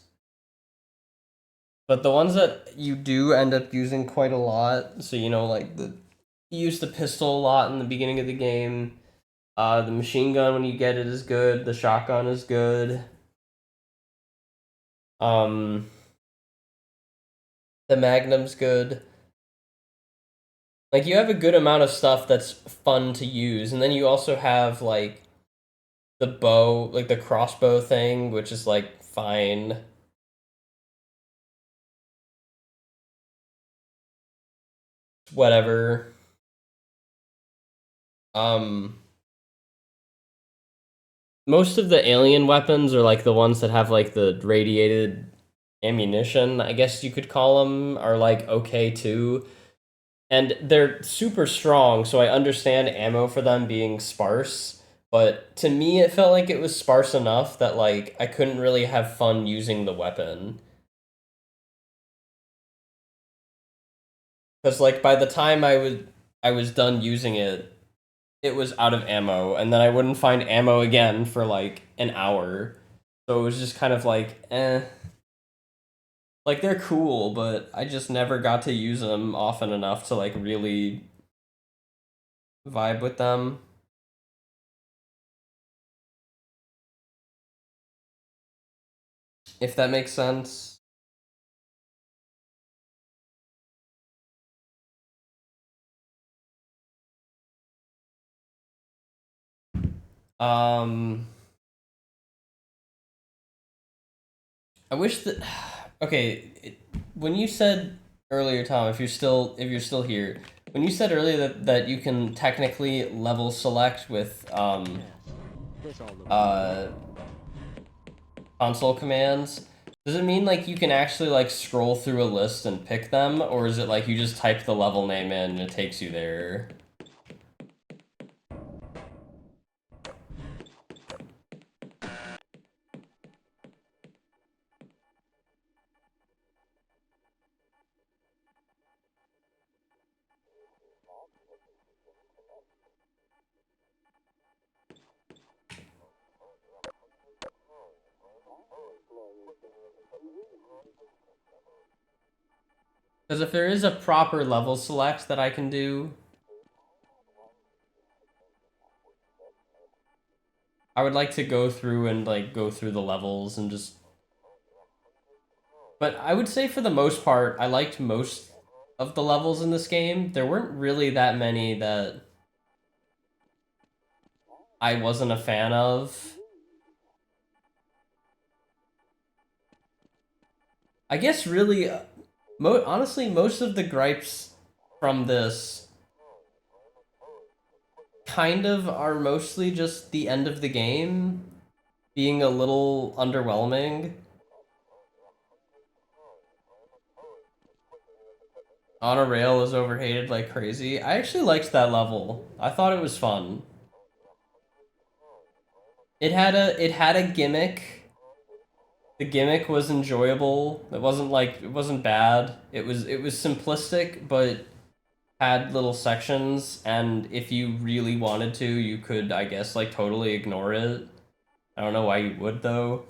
But the ones that you do end up using quite a lot, so you know, like you use the pistol a lot in the beginning of the game. The machine gun when you get it is good. The shotgun is good. The Magnum's good. Like, you have a good amount of stuff that's fun to use, and then you also have like the bow, like the crossbow thing, which is like fine. Whatever. Um Most of the alien weapons are like the ones that have like the radiated ammunition, I guess you could call them, are like okay too. And they're super strong, so I understand ammo for them being sparse. But to me, it felt like it was sparse enough that like I couldn't really have fun using the weapon. Because like by the time I was done using it, it was out of ammo, and then I wouldn't find ammo again for like an hour. So it was just kind of like, eh. Like, they're cool, but I just never got to use them often enough to like really vibe with them. If that makes sense. Um I wish that okay, when you said earlier, Tom, if you're still here, when you said earlier that you can technically level select with This all looks console commands, does it mean like you can actually like scroll through a list and pick them, or is it like you just type the level name in and it takes you there? Because if there is a proper level select that I can do, I would like to go through and like go through the levels and just. But I would say for the most part, I liked most of the levels in this game. There weren't really that many that I wasn't a fan of. I guess really, honestly, most of the gripes from this kind of are mostly just the end of the game being a little underwhelming. On a Rail is overhated like crazy. I actually liked that level. I thought it was fun. It had a gimmick. The gimmick was enjoyable. It wasn't bad. It was simplistic, but had little sections, and if you really wanted to, you could, I guess, like totally ignore it. I don't know why you would though.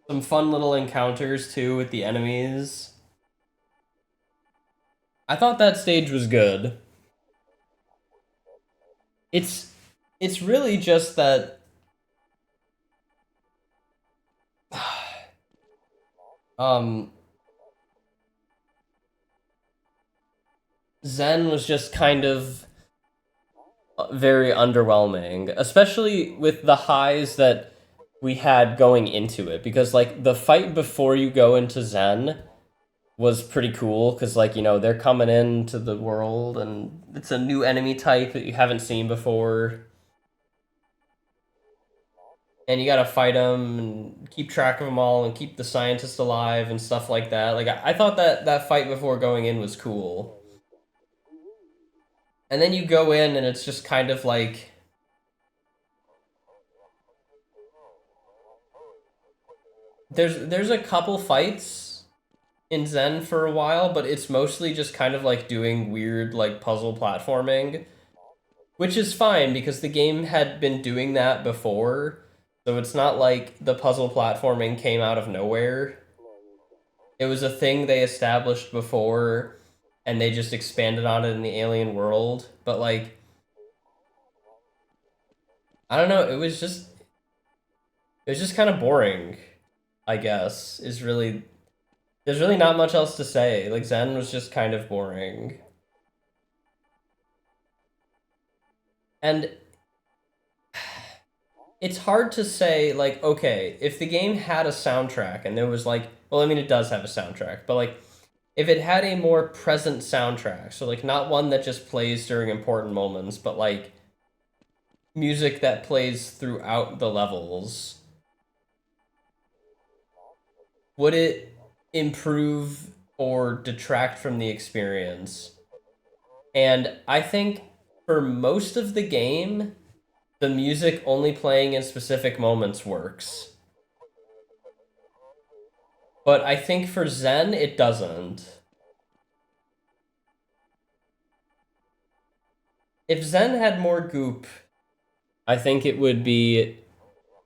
Some fun little encounters too with the enemies. I thought that stage was good. It's it's really just that um Zen was just kind of very underwhelming, especially with the highs that we had going into it, because like the fight before you go into Zen was pretty cool, because like, you know, they're coming into the world and it's a new enemy type that you haven't seen before, and you gotta fight them and keep track of them all and keep the scientist alive and stuff like that. Like I thought that fight before going in was cool, and then you go in and it's just kind of like there's a couple fights in Zen for a while, but it's mostly just kind of like doing weird like puzzle platforming, which is fine because the game had been doing that before. So it's not like the puzzle platforming came out of nowhere. It was a thing they established before and they just expanded on it in the Alien world, but like I don't know, it was just kind of boring, I guess. Is really There's really not much else to say. Like Zen was just kind of boring. And it's hard to say, like, okay, if the game had a soundtrack and there was like, well, I mean, it does have a soundtrack, but like, if it had a more present soundtrack, so like not one that just plays during important moments, but like music that plays throughout the levels, would it improve or detract from the experience? And I think for most of the game, the music only playing in specific moments works. But I think for Zen, it doesn't. If Zen had more goop, I think it would be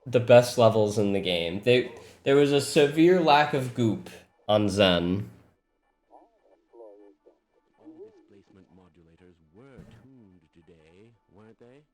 the best levels in the game. There was a severe lack of goop on Zen. all displacement modulators were tuned today, weren't they?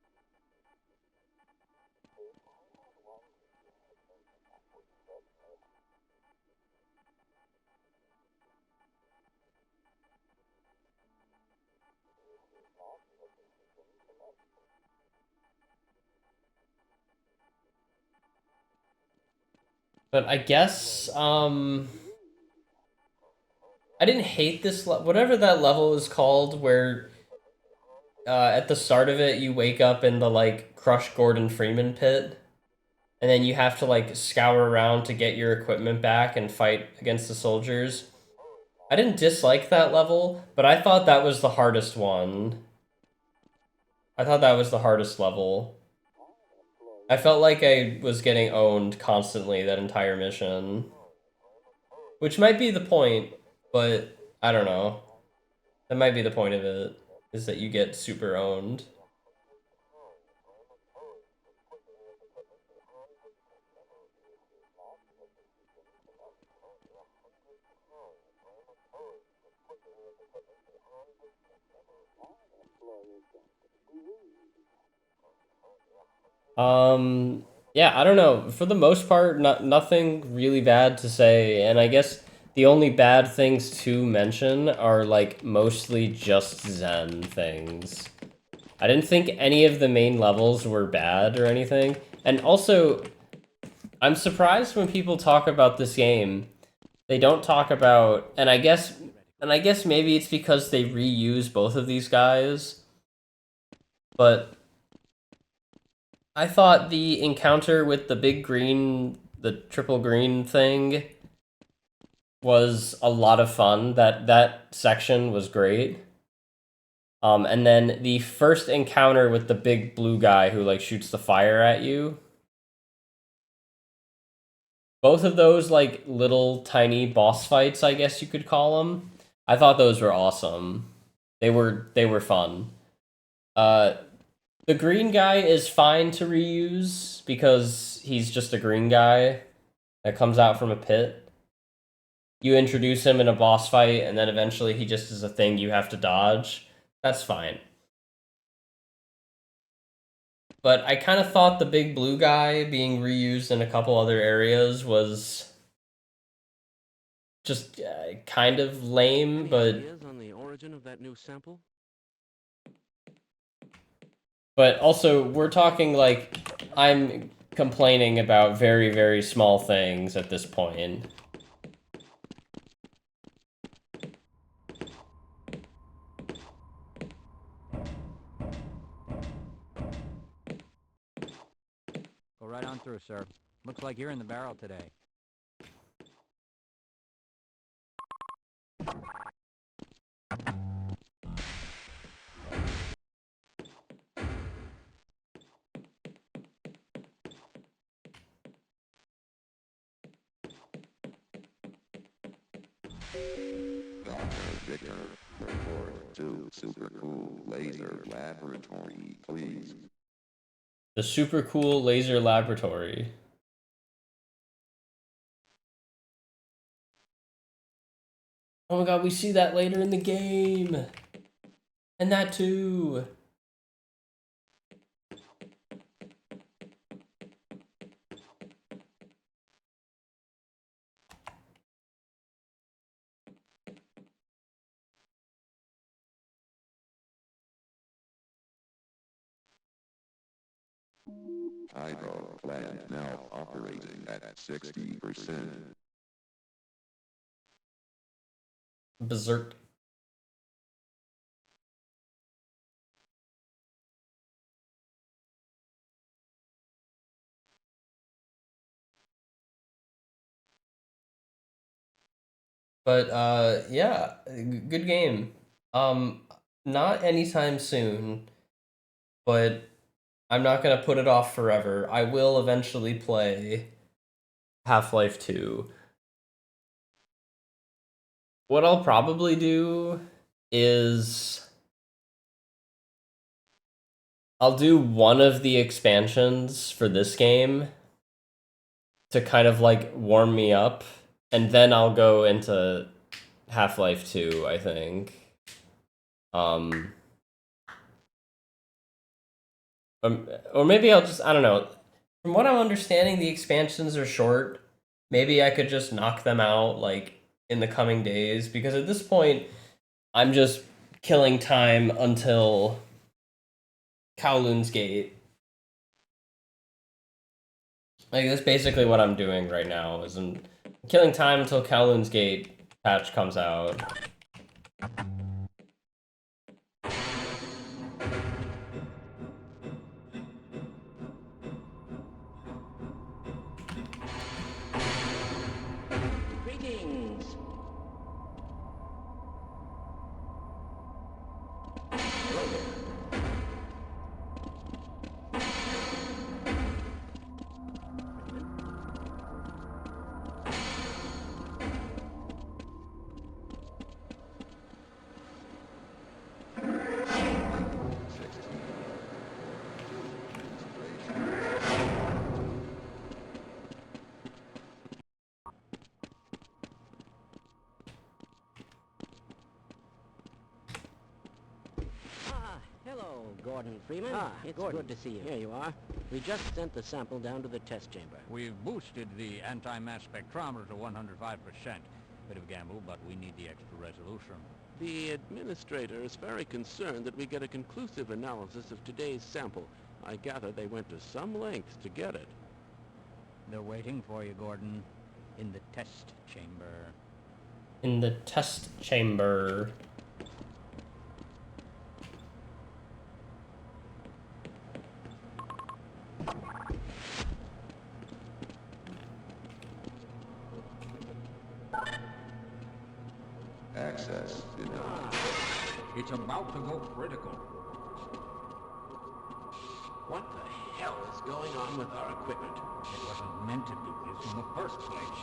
But I guess, I didn't hate this, whatever that level is called, where at the start of it, you wake up in the, like, Crush Gordon Freeman pit, and then you have to, like, scour around to get your equipment back and fight against the soldiers. I didn't dislike that level, but I thought that was the hardest one. I thought that was the hardest level. I felt like I was getting owned constantly that entire mission. Which might be the point, but I don't know. That might be the point of it, is that you get super owned. Yeah, I don't know. For the most part, nothing really bad to say, and I guess the only bad things to mention are like mostly just Zen things. I didn't think any of the main levels were bad or anything. And also, I'm surprised when people talk about this game, they don't talk about, and I guess maybe it's because they reuse both of these guys, but I thought the encounter with the big green, the triple green thing was a lot of fun. That section was great. And then the first encounter with the big blue guy who like shoots the fire at you. Both of those like little tiny boss fights, I guess you could call them. I thought those were awesome. They were fun. The green guy is fine to reuse because he's just a green guy that comes out from a pit. You introduce him in a boss fight, and then eventually he just is a thing you have to dodge. That's fine. But I kind of thought the big blue guy being reused in a couple other areas was just kind of lame, Any but ideas on the origin of that new sample? also we're talking like I'm complaining about very, very small things at this point. Go right on through, sir. Looks like you're in the barrel today. Dr. Victor, report to Super Cool Laser Laboratory, please. The super cool laser laboratory. Oh my god, we see that later in the game. And that too. Hydro plant now operating at 60%. Berserk. But yeah, good game. Not anytime soon, but I'm not gonna put it off forever. I will eventually play Half-Life 2. What I'll probably do is I'll do one of the expansions for this game to kind of like warm me up, and then I'll go into Half-Life 2, I think. Um, or maybe I'll just, I don't know. From what I'm understanding, the expansions are short. Maybe I could just knock them out like in the coming days, because at this point I'm just killing time until Kowloon's Gate. Like, that's basically what I'm doing right now, is I'm killing time until Kowloon's Gate patch comes out. Greetings. Hello there. Hello, Gordon Freeman. It's good to see you. Here you are. We just sent the sample down to the test chamber. We've boosted the anti-mass spectrometer to 105%. Bit of a gamble, but we need the extra resolution. The administrator is very concerned that we get a conclusive analysis of today's sample. I gather they went to some lengths to get it. They're waiting for you, Gordon, in the test chamber. In the test chamber. Access denied. It's about to go critical. What the hell is going on with our equipment? It wasn't meant to do this in the first place.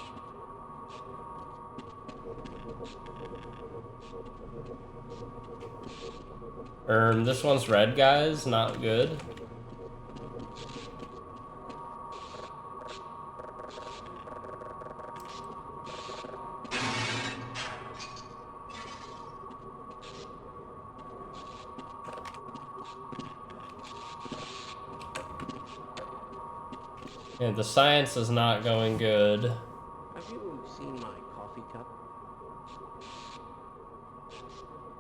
This one's red, guys. Not good. Yeah, the science is not going good. Have you seen my coffee cup?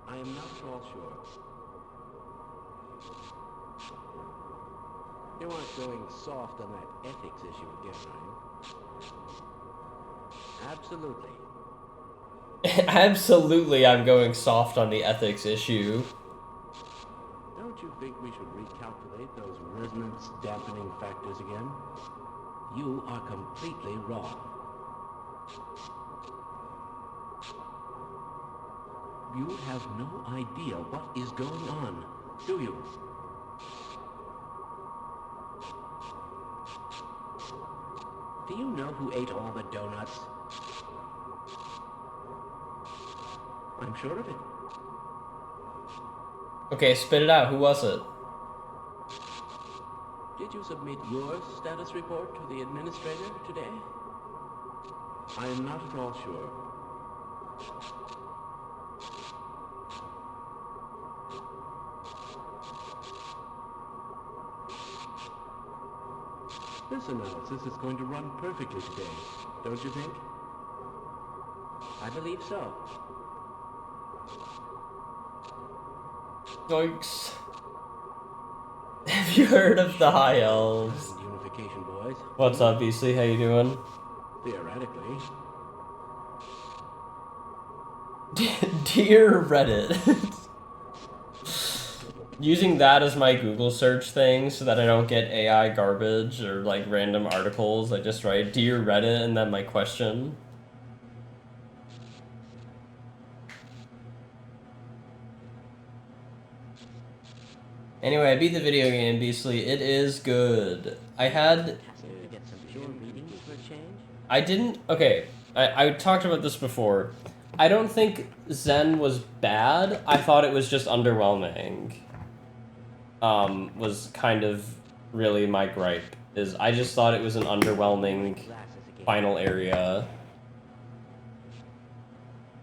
I am not at all sure. You aren't going soft on that ethics issue again, are you? Absolutely. Absolutely, I'm going soft on the ethics issue. Don't you think we should recalculate those resonance dampening factors again? You are completely wrong. You have no idea what is going on, do you? Do you know who ate all the donuts? I'm sure of it. Okay, spit it out. Who was it? Did you submit your status report to the administrator today? I am not at all sure. This analysis is going to run perfectly today, don't you think? I believe so. Yikes. Have you heard of the High Elves? Unification, boys. What's up, BC? How you doing? Theoretically. Dear Reddit. Using that as my Google search thing so that I don't get AI garbage or like random articles, I just write Dear Reddit and then my question. Anyway, I beat the video game, Beastly. It is good. I didn't... Okay, I talked about this before. I don't think Zen was bad. I thought it was just underwhelming. Was kind of really my gripe. Is I just thought it was an underwhelming final area.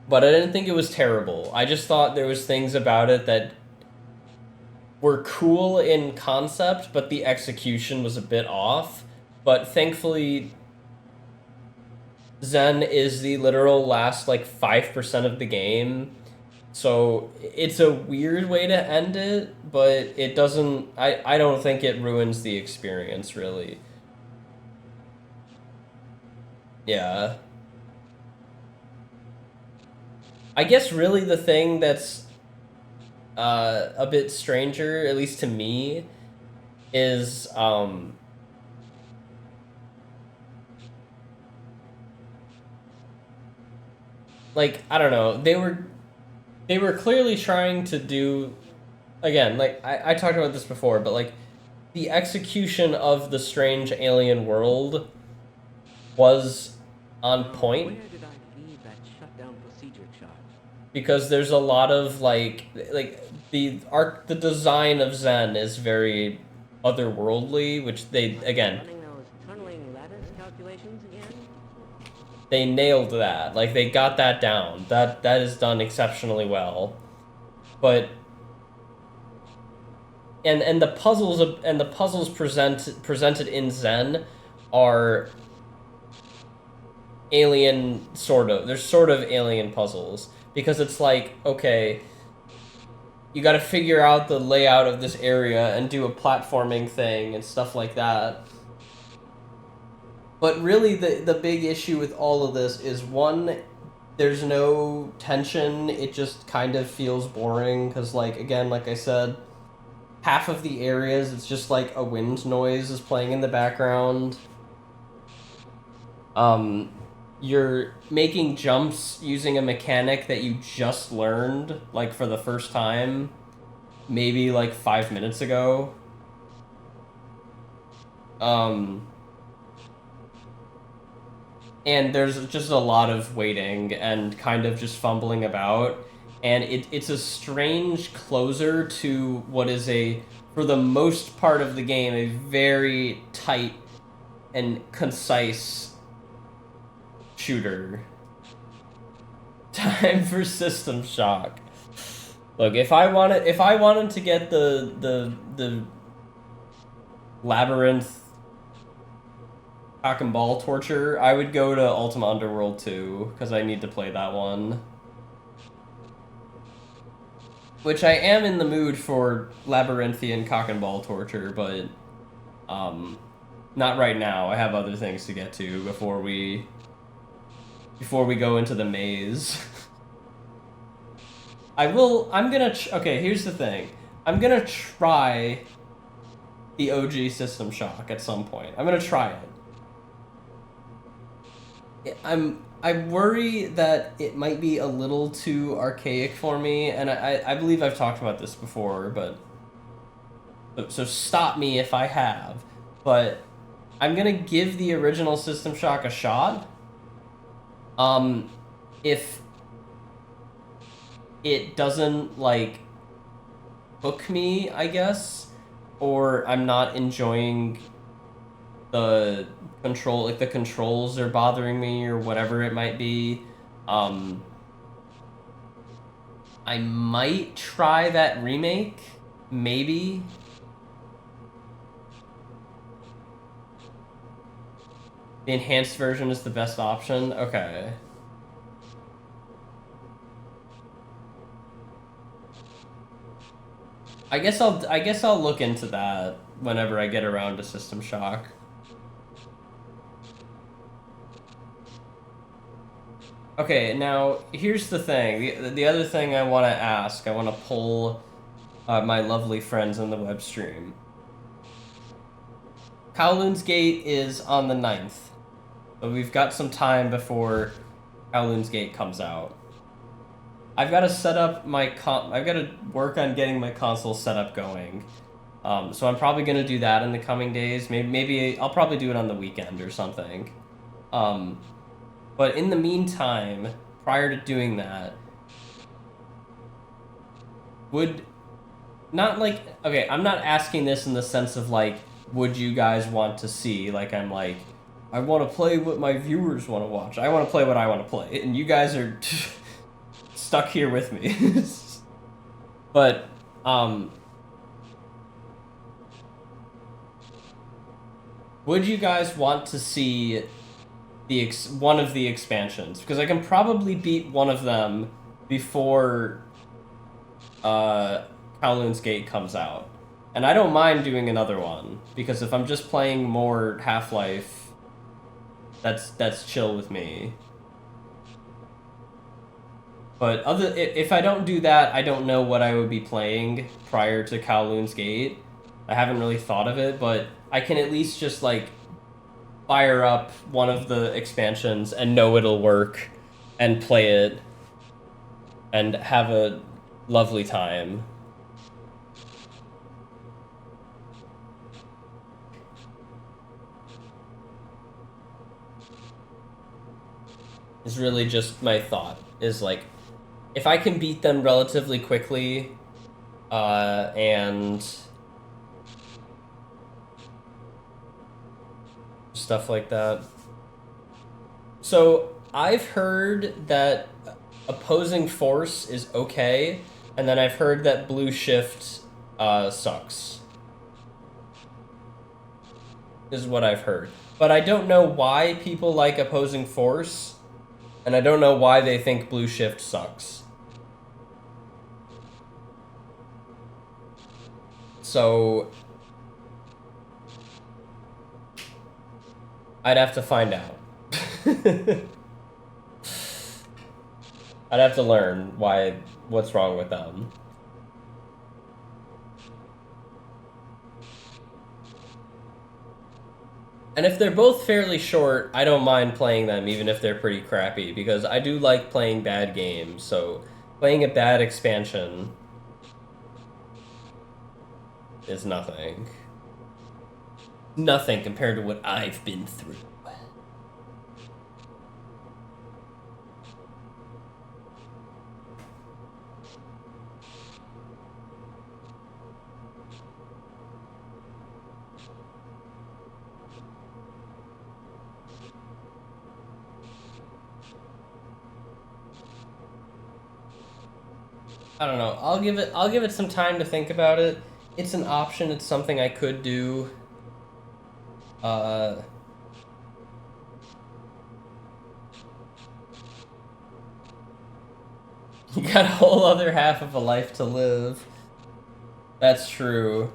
But I didn't think it was terrible. I just thought there was things about it that were cool in concept, but the execution was a bit off. But thankfully, Zen is the literal last, like, 5% of the game. So it's a weird way to end it, but it doesn't... I don't think it ruins the experience, really. Yeah. I guess really the thing that's a bit stranger, at least to me, is like, I don't know, they were clearly trying to do, again, like I talked about this before, but like the execution of the strange alien world was on point. Where did I leave that shutdown procedure chart? Because there's a lot of like the design of Zen is very otherworldly, which they again Running those tunneling lattice calculations again? they nailed that. Like they got that down. That is done exceptionally well. But and the puzzles presented in Zen are alien sort of. They're sort of alien puzzles because it's like, okay, you got to figure out the layout of this area and do a platforming thing and stuff like that. But really, the big issue with all of this is, one, there's no tension. It just kind of feels boring because, like, again, like I said, half of the areas, it's just like a wind noise is playing in the background. You're making jumps using a mechanic that you just learned, like, for the first time, maybe, like, 5 minutes ago. And there's just a lot of waiting and kind of just fumbling about. And it's a strange closer to what is for the most part of the game, a very tight and concise shooter. Time for System Shock. Look, if I wanted to get the Labyrinth cock and ball torture, I would go to Ultima Underworld 2, because I need to play that one. Which I am in the mood for labyrinthian cock and ball torture, but not right now. I have other things to get to before we go into the maze. Okay, here's the thing. I'm gonna try the OG System Shock at some point. I'm gonna try it. I worry that it might be a little too archaic for me, and I believe I've talked about this before, but so stop me if I have. But I'm gonna give the original System Shock a shot. If it doesn't, like, hook me, I guess, or I'm not enjoying the control, like the controls are bothering me or whatever it might be, I might try that remake, maybe. The enhanced version is the best option? Okay. I guess I'll look into that whenever I get around to System Shock. Okay, now here's the thing. The other thing I want to ask, I want to poll my lovely friends in the web stream. Kowloon's Gate is on the 9th. But we've got some time before Kowloon's Gate comes out. I've got to set up my I've got to work on getting my console set up going. So I'm probably going to do that in the coming days. Maybe I'll probably do it on the weekend or something. But in the meantime, prior to doing that, okay, I'm not asking this in the sense of, like, would you guys want to see? Like, I'm like, I want to play what my viewers want to watch. I want to play what I want to play. And you guys are stuck here with me. But, would you guys want to see one of the expansions? Because I can probably beat one of them before Kowloon's Gate comes out. And I don't mind doing another one, because if I'm just playing more Half-Life, that's chill with me. But if I don't do that, I don't know what I would be playing prior to Kowloon's Gate. I haven't really thought of it, but I can at least just like fire up one of the expansions and know it'll work and play it and have a lovely time. Is really just my thought, is like, if I can beat them relatively quickly, and stuff like that. So I've heard that opposing force is okay, and then I've heard that blue shift sucks. This is what I've heard. But I don't know why people like opposing force, and I don't know why they think blue shift sucks. So I'd have to find out. I'd have to learn what's wrong with them. And if they're both fairly short, I don't mind playing them even if they're pretty crappy, because I do like playing bad games, so playing a bad expansion is nothing. Nothing compared to what I've been through. I don't know. I'll give it some time to think about it. It's an option. It's something I could do. You got a whole other half of a life to live. That's true.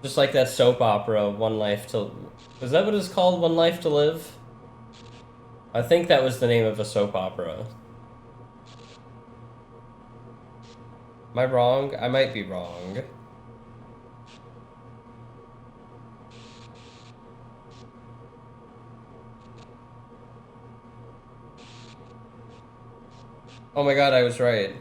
Just like that soap opera, One Life to... Was that what it's called, One Life to Live? I think that was the name of a soap opera. Am I wrong? I might be wrong. Oh my god, I was right.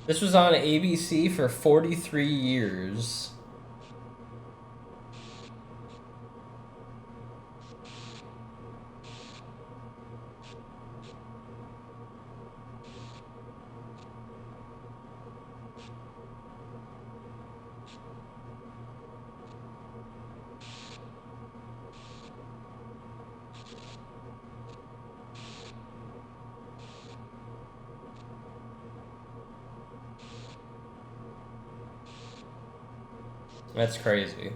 This was on ABC for 43 years. That's crazy.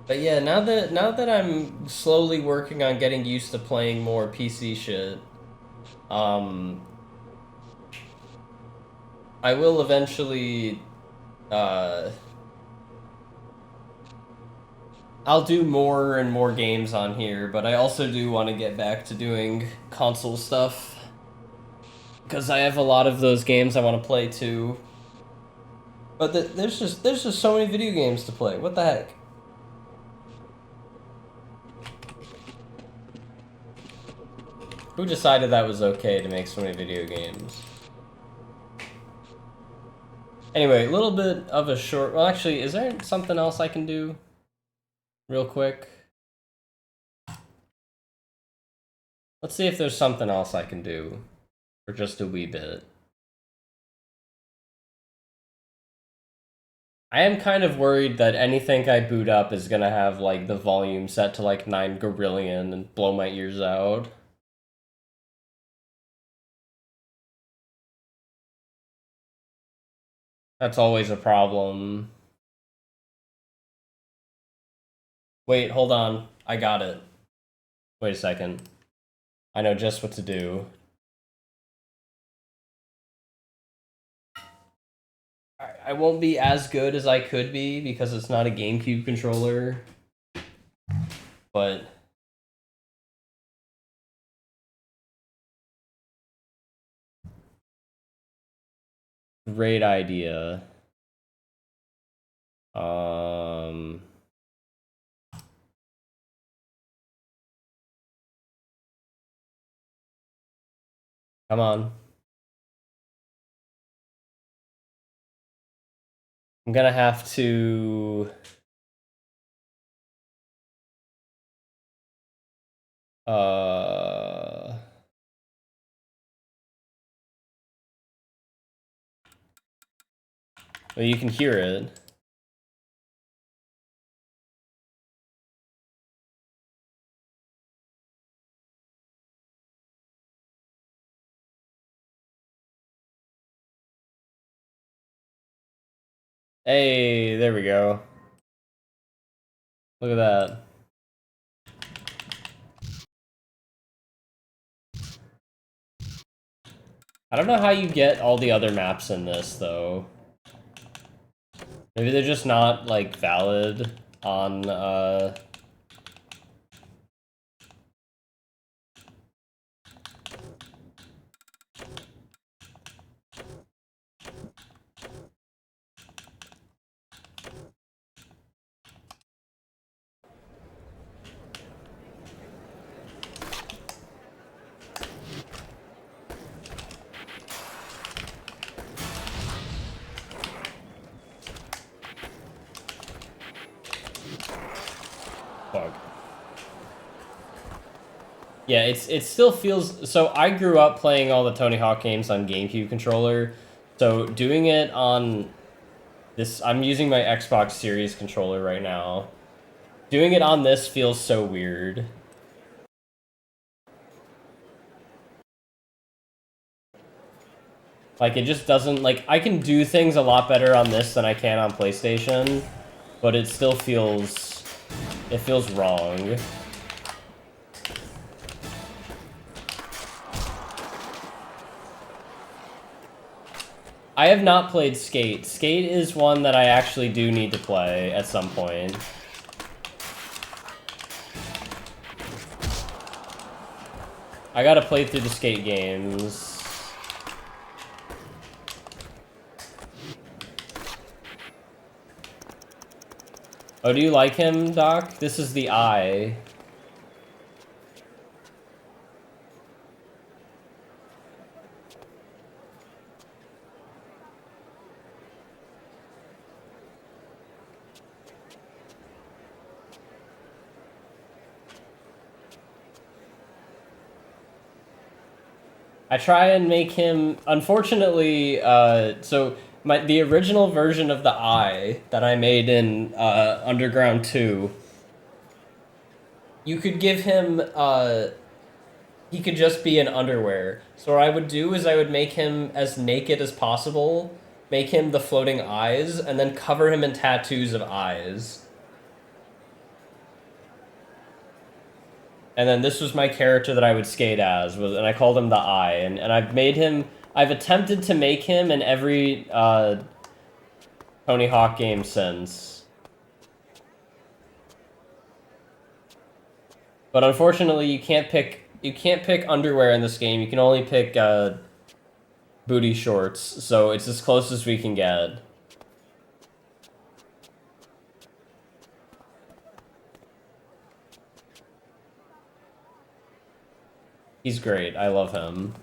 But yeah, now that I'm slowly working on getting used to playing more PC shit, I will eventually, I'll do more and more games on here, but I also do want to get back to doing console stuff. Because I have a lot of those games I want to play too. But there's just so many video games to play. What the heck? Who decided that was okay to make so many video games? Anyway, a little bit of a short... Well, actually, is there something else I can do? Real quick. Let's see if there's something else I can do. For just a wee bit. I am kind of worried that anything I boot up is gonna have, like, the volume set to, like, 9 gorillion and blow my ears out. That's always a problem. Wait, hold on. I got it. Wait a second. I know just what to do. I won't be as good as I could be because it's not a GameCube controller. But great idea. Come on. I'm gonna have to well, you can hear it. Hey, there we go. Look at that. I don't know how you get all the other maps in this, though. Maybe they're just not, like, valid on, fuck. Yeah, it still feels... So I grew up playing all the Tony Hawk games on GameCube controller, so doing it on this... I'm using my Xbox Series controller right now. Doing it on this feels so weird. Like, it just doesn't... Like, I can do things a lot better on this than I can on PlayStation, but it still feels... It feels wrong. I have not played Skate. Skate is one that I actually do need to play at some point. I gotta play through the Skate games. Oh, do you like him, Doc? This is the eye. I try and make him, unfortunately, so the original version of the eye that I made in Underground 2, you could give him, he could just be in underwear. So what I would do is I would make him as naked as possible, make him the floating eyes, and then cover him in tattoos of eyes. And then this was my character that I would skate as, and I called him the Eye. And I've made him... I've attempted to make him in every Tony Hawk game since. But unfortunately, you can't pick underwear in this game. You can only pick booty shorts, so it's as close as we can get. He's great. I love him.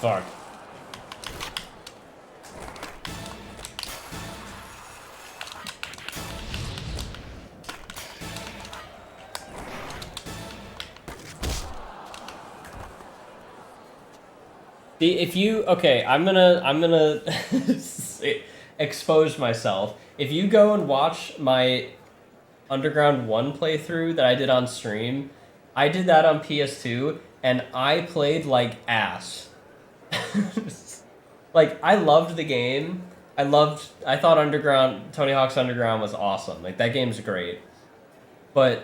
Fuck. If you... Okay, I'm gonna expose myself. If you go and watch my Underground 1 playthrough that I did on stream, I did that on PS2, and I played like ass. Like, I loved the game. I thought Tony Hawk's Underground was awesome. Like, that game's great. But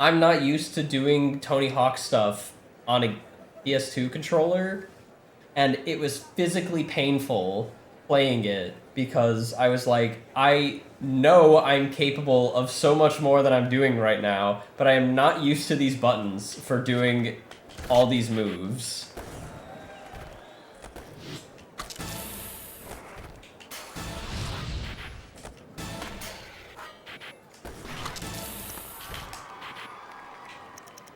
I'm not used to doing Tony Hawk stuff on a PS2 controller, and it was physically painful playing it because I was like, I know I'm capable of so much more than I'm doing right now, but I am not used to these buttons for doing all these moves.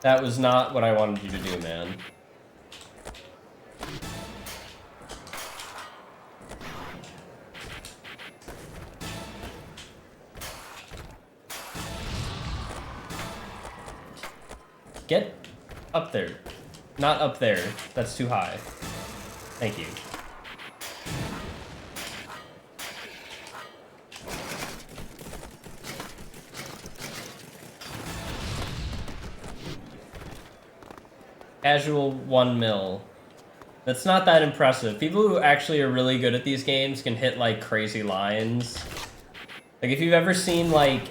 That was not what I wanted you to do, man. Get up there. Not up there. That's too high. Thank you. Casual 1 mil. That's not that impressive. People who actually are really good at these games can hit like crazy lines. Like if you've ever seen like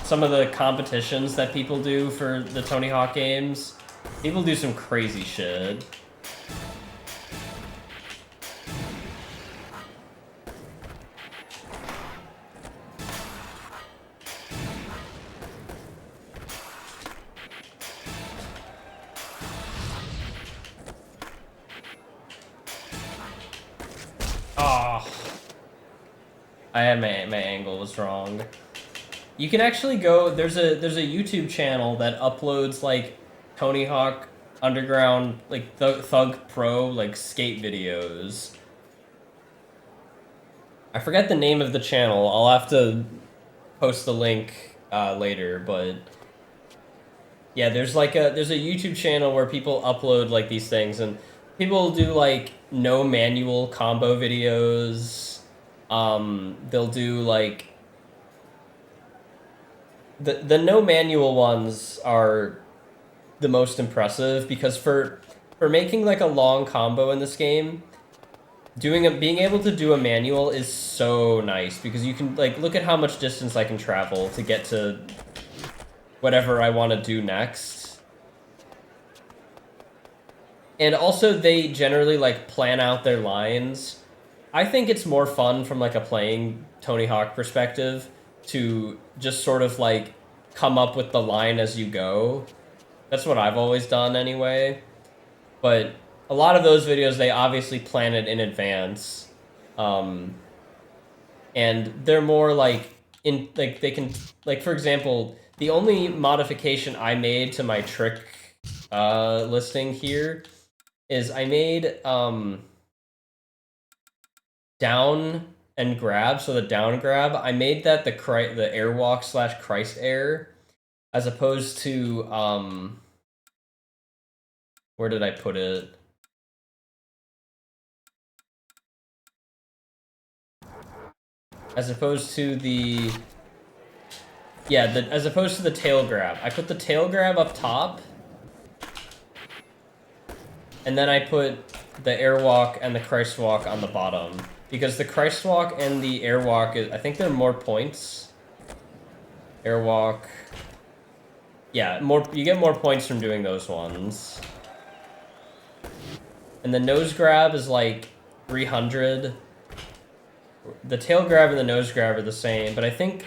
some of the competitions that people do for the Tony Hawk games, people do some crazy shit. My angle was wrong. You can actually go, there's a YouTube channel that uploads like Tony Hawk Underground, like Thug Pro, like skate videos. I forget the name of the channel. I'll have to post the link later, but yeah, there's a YouTube channel where people upload like these things, and people do like no manual combo videos. They'll do like the no manual ones are the most impressive because for making like a long combo in this game, being able to do a manual is so nice because you can like look at how much distance I can travel to get to whatever I want to do next. And also they generally like plan out their lines. I think it's more fun from like a playing Tony Hawk perspective to just sort of like come up with the line as you go. That's what I've always done anyway. But a lot of those videos, they obviously plan it in advance. And they're more like they can, like for example, the only modification I made to my trick listing here is I made down and grab. So the down grab, I made that the airwalk / Christ air, as opposed to where did I put it? As opposed to the as opposed to the tail grab. I put the tail grab up top, and then I put the airwalk and the Christ walk on the bottom. Because the Christ walk and the airwalk, I think they're more points. Airwalk. Yeah, you get more points from doing those ones. And the nose grab is like 300. The tail grab and the nose grab are the same, but I think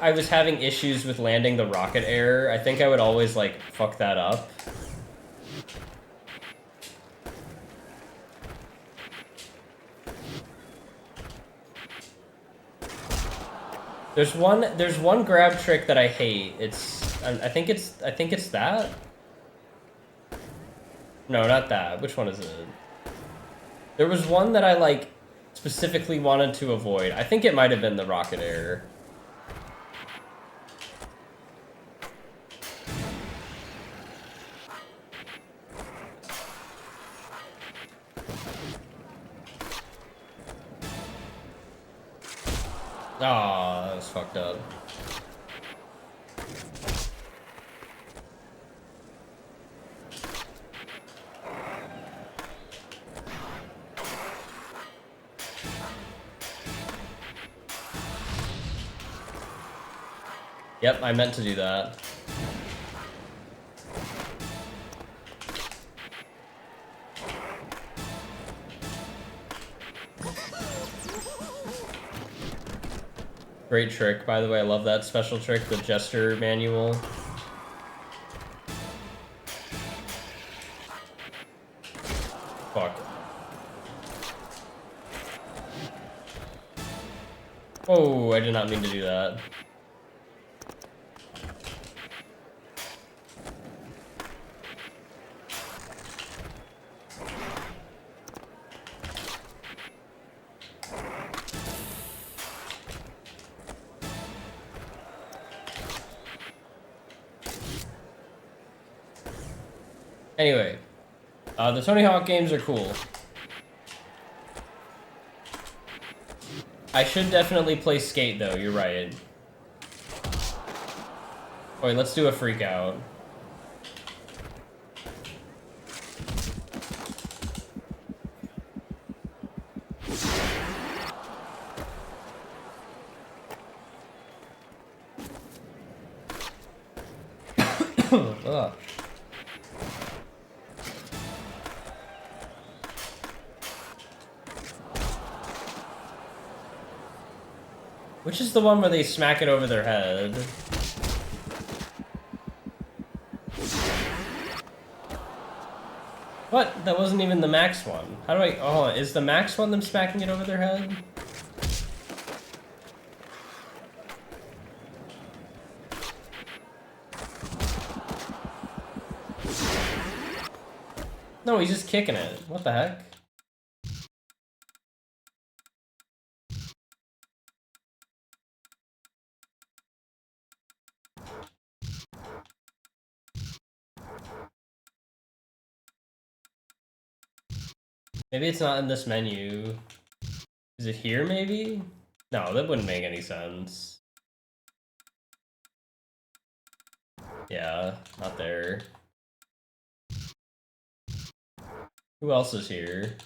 I was having issues with landing the rocket air. I think I would always like fuck that up. There's one grab trick that I hate. I think it's that. No, not that. Which one is it? There was one that I like specifically wanted to avoid. I think it might have been the rocket air. Aw, that was fucked up. Yep, I meant to do that. Great trick, by the way. I love that special trick, the Jester manual. Fuck. Oh, I did not mean to do that. Anyway, the Tony Hawk games are cool. I should definitely play Skate, though. You're right. Wait, let's do a freak out. Ugh. Which is the one where they smack it over their head? What? That wasn't even the max one. How do I... Oh, is the max one them smacking it over their head? No, he's just kicking it. What the heck? Maybe it's not in this menu. Is it here, maybe? No, that wouldn't make any sense. Yeah, not there. Who else is here?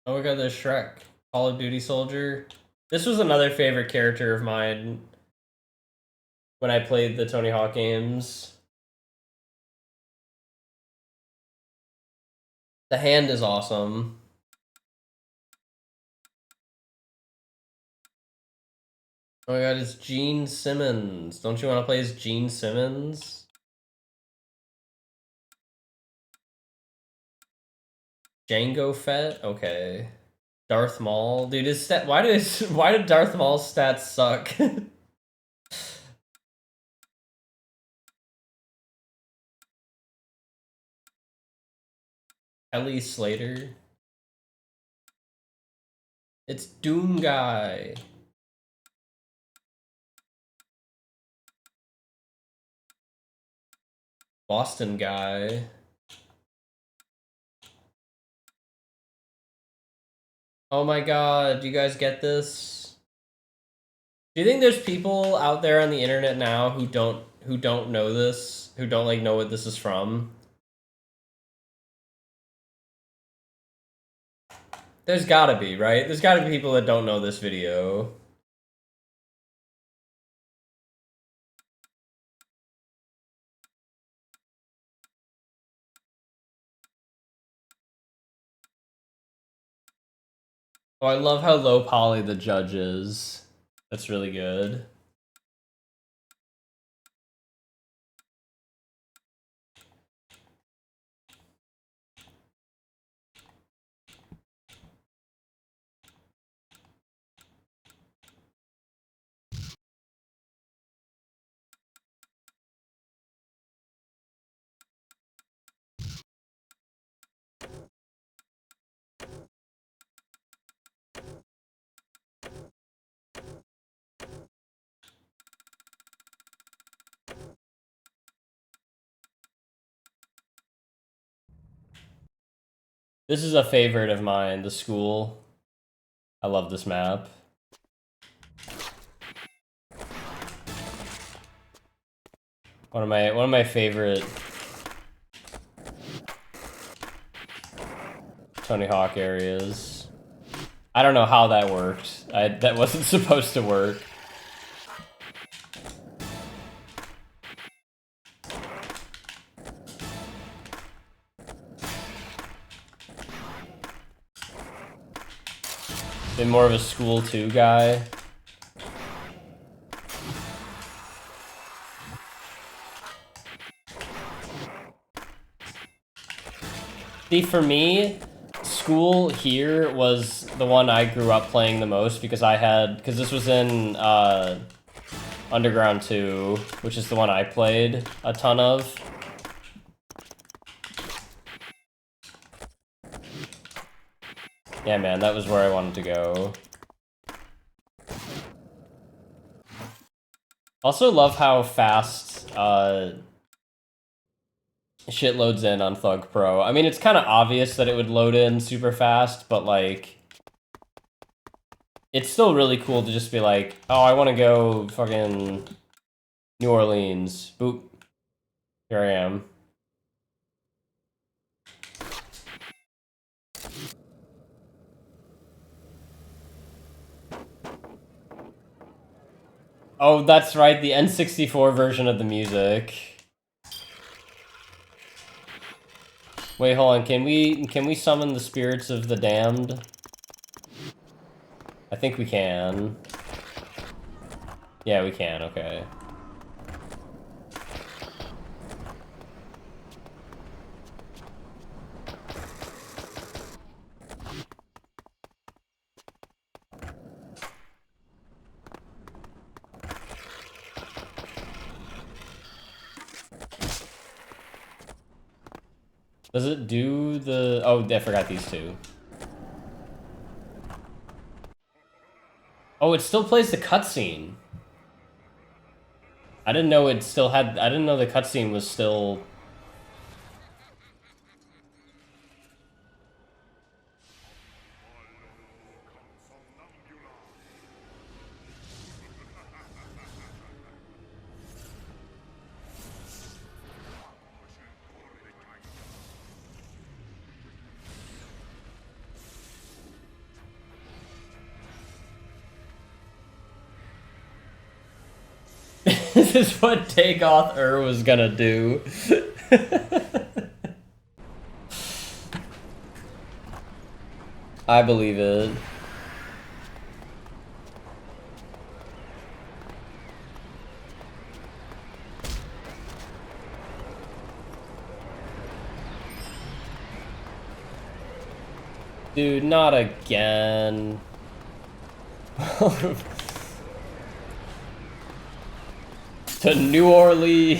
Oh, we got the Shrek. Call of Duty soldier. This was another favorite character of mine when I played the Tony Hawk games. The hand is awesome. Oh my god, it's Gene Simmons. Don't you want to play as Gene Simmons? Django Fett? Okay. Darth Maul? Dude, his stat... why did Darth Maul's stats suck? Ellie Slater? It's Doom Guy. Boston Guy. Oh my god, do you guys get this? Do you think there's people out there on the internet now who don't know this? Who don't like know what this is from? There's gotta be, right? There's gotta be people that don't know this video. Oh, I love how low poly the judge is. That's really good. This is a favorite of mine, the school. I love this map. One of my favorite Tony Hawk areas. I don't know how that worked. That wasn't supposed to work. Been more of a School 2 guy. See, for me, School here was the one I grew up playing the most because this was in Underground 2, which is the one I played a ton of. Yeah, man, that was where I wanted to go. Also love how fast shit loads in on Thug Pro. I mean, it's kind of obvious that it would load in super fast, but like, it's still really cool to just be like, oh, I want to go fucking New Orleans. Boop. Here I am. Oh, that's right, the N64 version of the music. Wait, hold on. Can we summon the spirits of the damned? I think we can. Yeah, we can. Okay. Does it do the... Oh, I forgot these two. Oh, it still plays the cutscene. I didn't know it still had... I didn't know the cutscene was still... This is what Dagoth was gonna do. I believe it. Dude, not again. To New Orleans.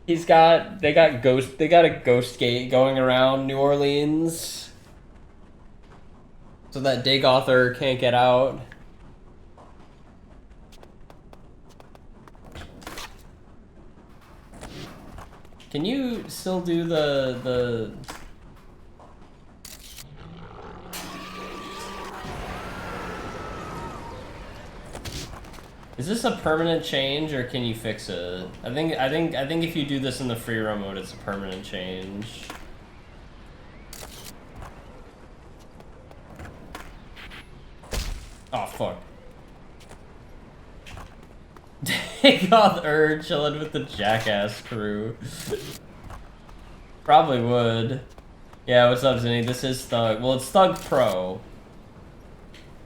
They got a ghost gate going around New Orleans so that Dagother can't get out. Can you still do the Is this a permanent change or can you fix it? I think if you do this in the free roam mode, it's a permanent change. Oh fuck. Dagoth chilling with the Jackass crew. Probably would. Yeah, what's up, Zinni? This is Thug. Well, it's Thug Pro.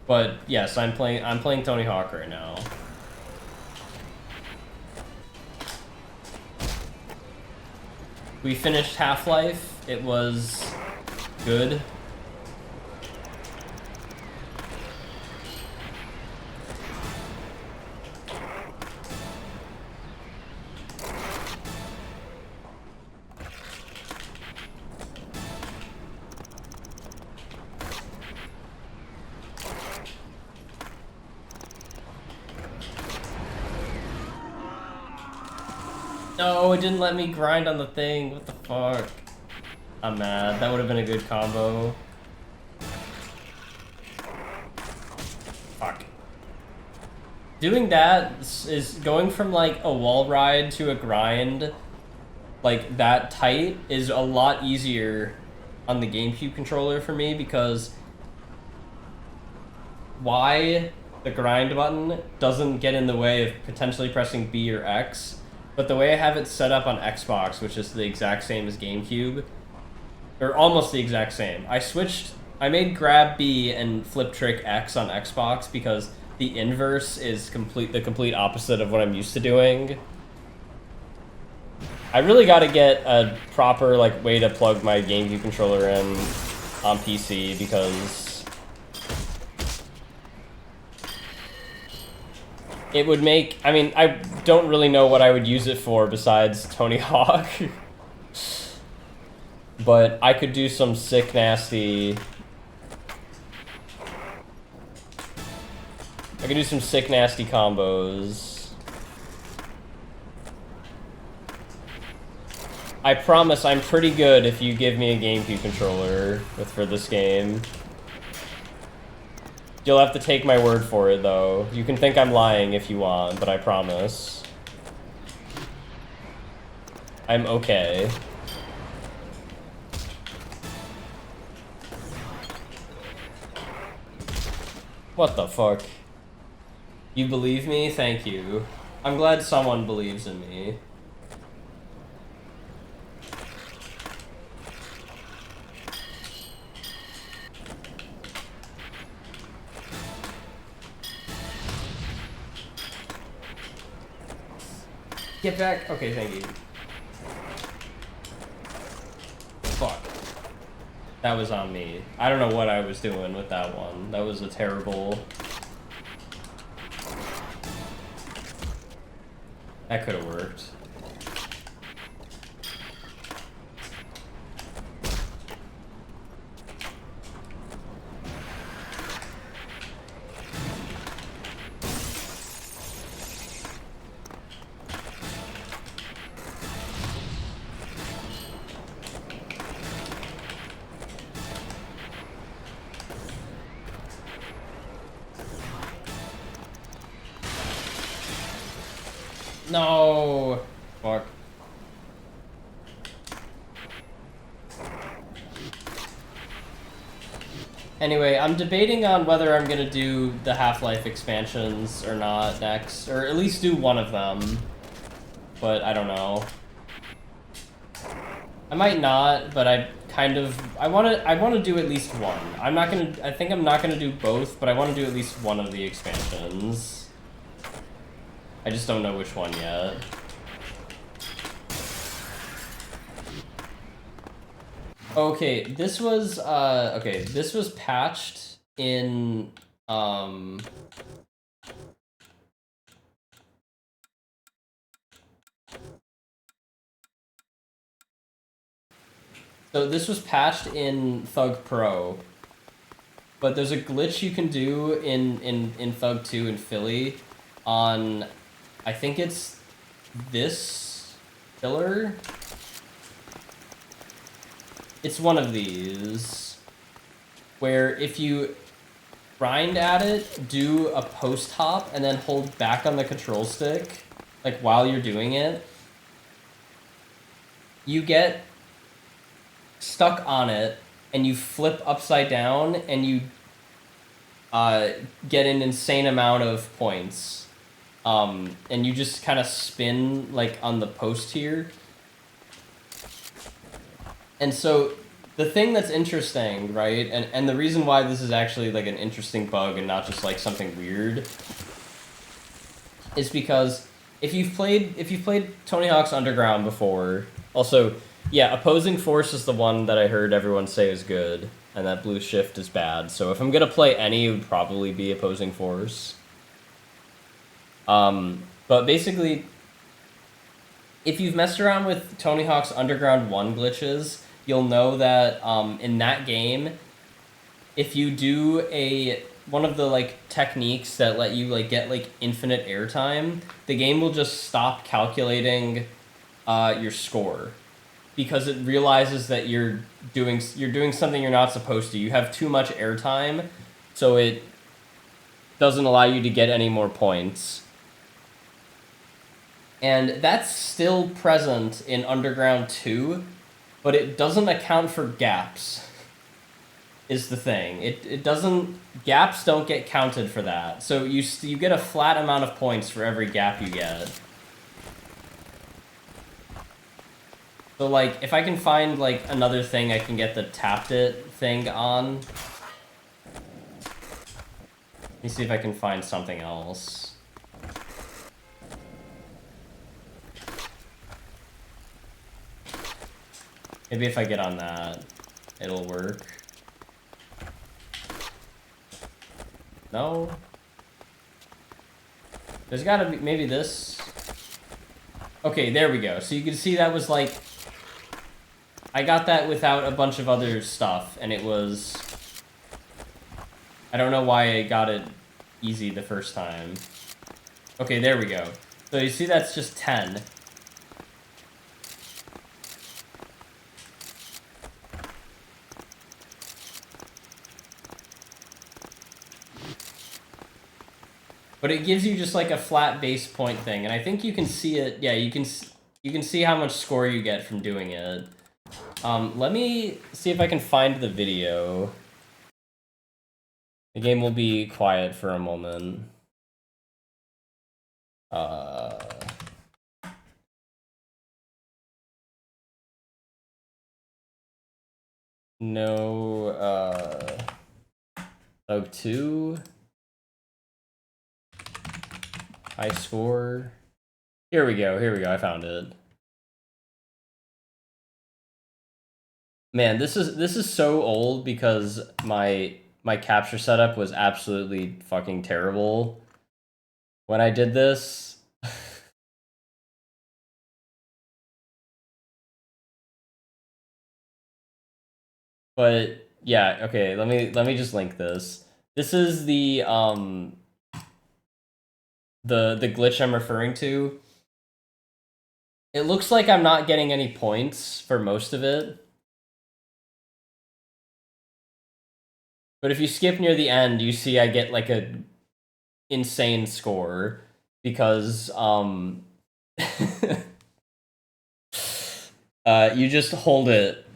But yes, I'm playing Tony Hawk right now. We finished Half-Life. It was good. No, it didn't let me grind on the thing. What the fuck? I'm mad. That would have been a good combo. Fuck. Doing that is going from like a wall ride to a grind like that tight is a lot easier on the GameCube controller for me because Y, the grind button, doesn't get in the way of potentially pressing B or X. But the way I have it set up on Xbox, which is the exact same as GameCube, or almost the exact same, I made grab B and flip trick X on Xbox because the inverse is the complete opposite of what I'm used to doing. I really gotta get a proper like way to plug my GameCube controller in on PC because it would make, I mean, I don't really know what I would use it for besides Tony Hawk. But I could do some sick, nasty... I could do some sick, nasty combos. I promise I'm pretty good if you give me a GameCube controller for this game. You'll have to take my word for it, though. You can think I'm lying if you want, but I promise. I'm okay. What the fuck? You believe me? Thank you. I'm glad someone believes in me. Get back. Okay, thank you. Fuck. That was on me. I don't know what I was doing with that one. That was a terrible... That could have worked. No! Fuck. Anyway, I'm debating on whether I'm gonna do the Half-Life expansions or not next, or at least do one of them. But I don't know. I might not, but I wanna do at least one. I think I'm not gonna do both, but I wanna do at least one of the expansions. I just don't know which one yet. Okay, this was patched in so this was patched in Thug Pro. But there's a glitch you can do in Thug 2 in Philly on, I think it's this pillar. It's one of these, where if you grind at it, do a post hop, and then hold back on the control stick, like while you're doing it, you get stuck on it, and you flip upside down, and you get an insane amount of points. And you just kind of spin, like, on the post here. And so, the thing that's interesting, right, and the reason why this is actually, like, an interesting bug and not just, like, something weird, is because if you've played Tony Hawk's Underground before, also, yeah, Opposing Force is the one that I heard everyone say is good, and that Blue Shift is bad, so if I'm gonna play any, it would probably be Opposing Force. But basically, if you've messed around with Tony Hawk's Underground 1 glitches, you'll know that in that game, if you do one of the like techniques that let you like get like infinite airtime, the game will just stop calculating your score, because it realizes that you're doing something you're not supposed to. You have too much airtime, so it doesn't allow you to get any more points. And that's still present in Underground 2, but it doesn't account for gaps, is the thing. It doesn't... Gaps don't get counted for that. So you get a flat amount of points for every gap you get. So, like, if I can find, like, another thing I can get the tapped it thing on... Let me see if I can find something else. Maybe if I get on that, it'll work. No? There's gotta be, maybe this? Okay, there we go. So you can see that was like, I got that without a bunch of other stuff, and it was, I don't know why I got it easy the first time. Okay, there we go. So you see that's just 10. But it gives you just like a flat base point thing, and I think you can see it. Yeah, you can see how much score you get from doing it. Let me see if I can find the video. The game will be quiet for a moment. No, Thug 2. High score. Here we go, I found it. Man, this is so old because my capture setup was absolutely fucking terrible when I did this. But yeah, okay, let me just link this. This is the glitch I'm referring to. It looks like I'm not getting any points for most of it. But if you skip near the end, you see I get like a insane score because you just hold it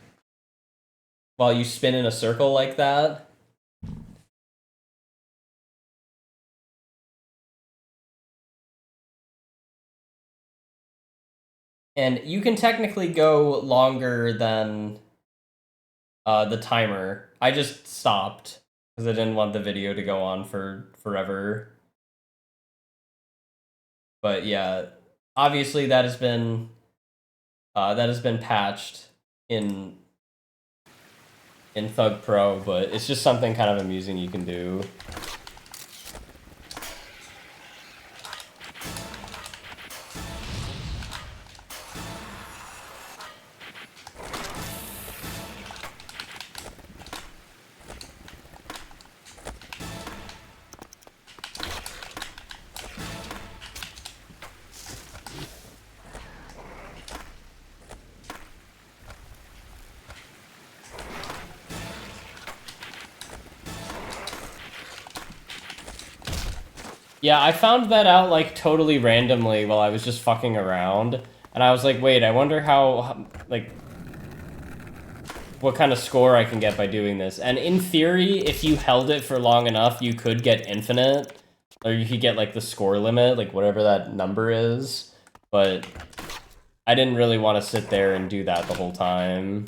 while you spin in a circle like that. And you can technically go longer than the timer. I just stopped because I didn't want the video to go on for forever. But yeah, obviously that has been patched in Thug Pro, but it's just something kind of amusing you can do. Yeah, I found that out, like, totally randomly while I was just fucking around. And I was like, wait, I wonder how, like, what kind of score I can get by doing this. And in theory, if you held it for long enough, you could get infinite. Or you could get, like, the score limit, like, whatever that number is. But I didn't really want to sit there and do that the whole time.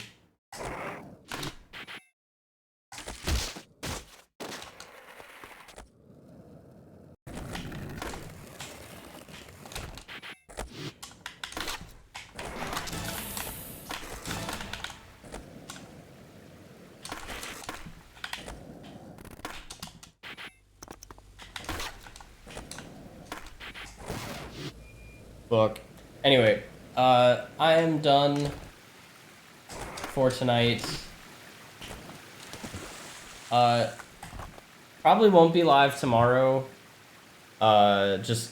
Book. Anyway, I am done for tonight. Probably won't be live tomorrow. Just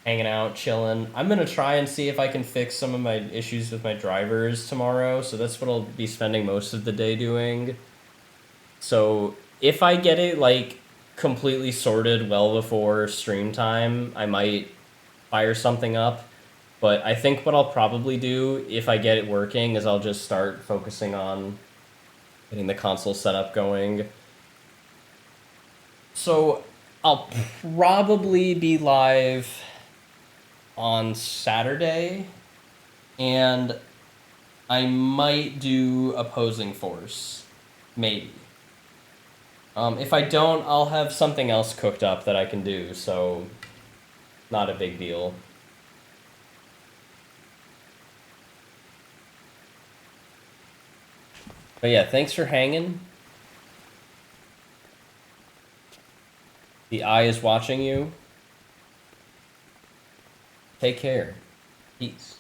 hanging out, chilling. I'm gonna try and see if I can fix some of my issues with my drivers tomorrow, so that's what I'll be spending most of the day doing. So if I get it like completely sorted well before stream time, I might fire something up. But I think what I'll probably do if I get it working is I'll just start focusing on getting the console setup going. So I'll probably be live on Saturday, and I might do Opposing Force, maybe. If I don't, I'll have something else cooked up that I can do, so not a big deal. But yeah, thanks for hanging. The eye is watching you. Take care. Peace.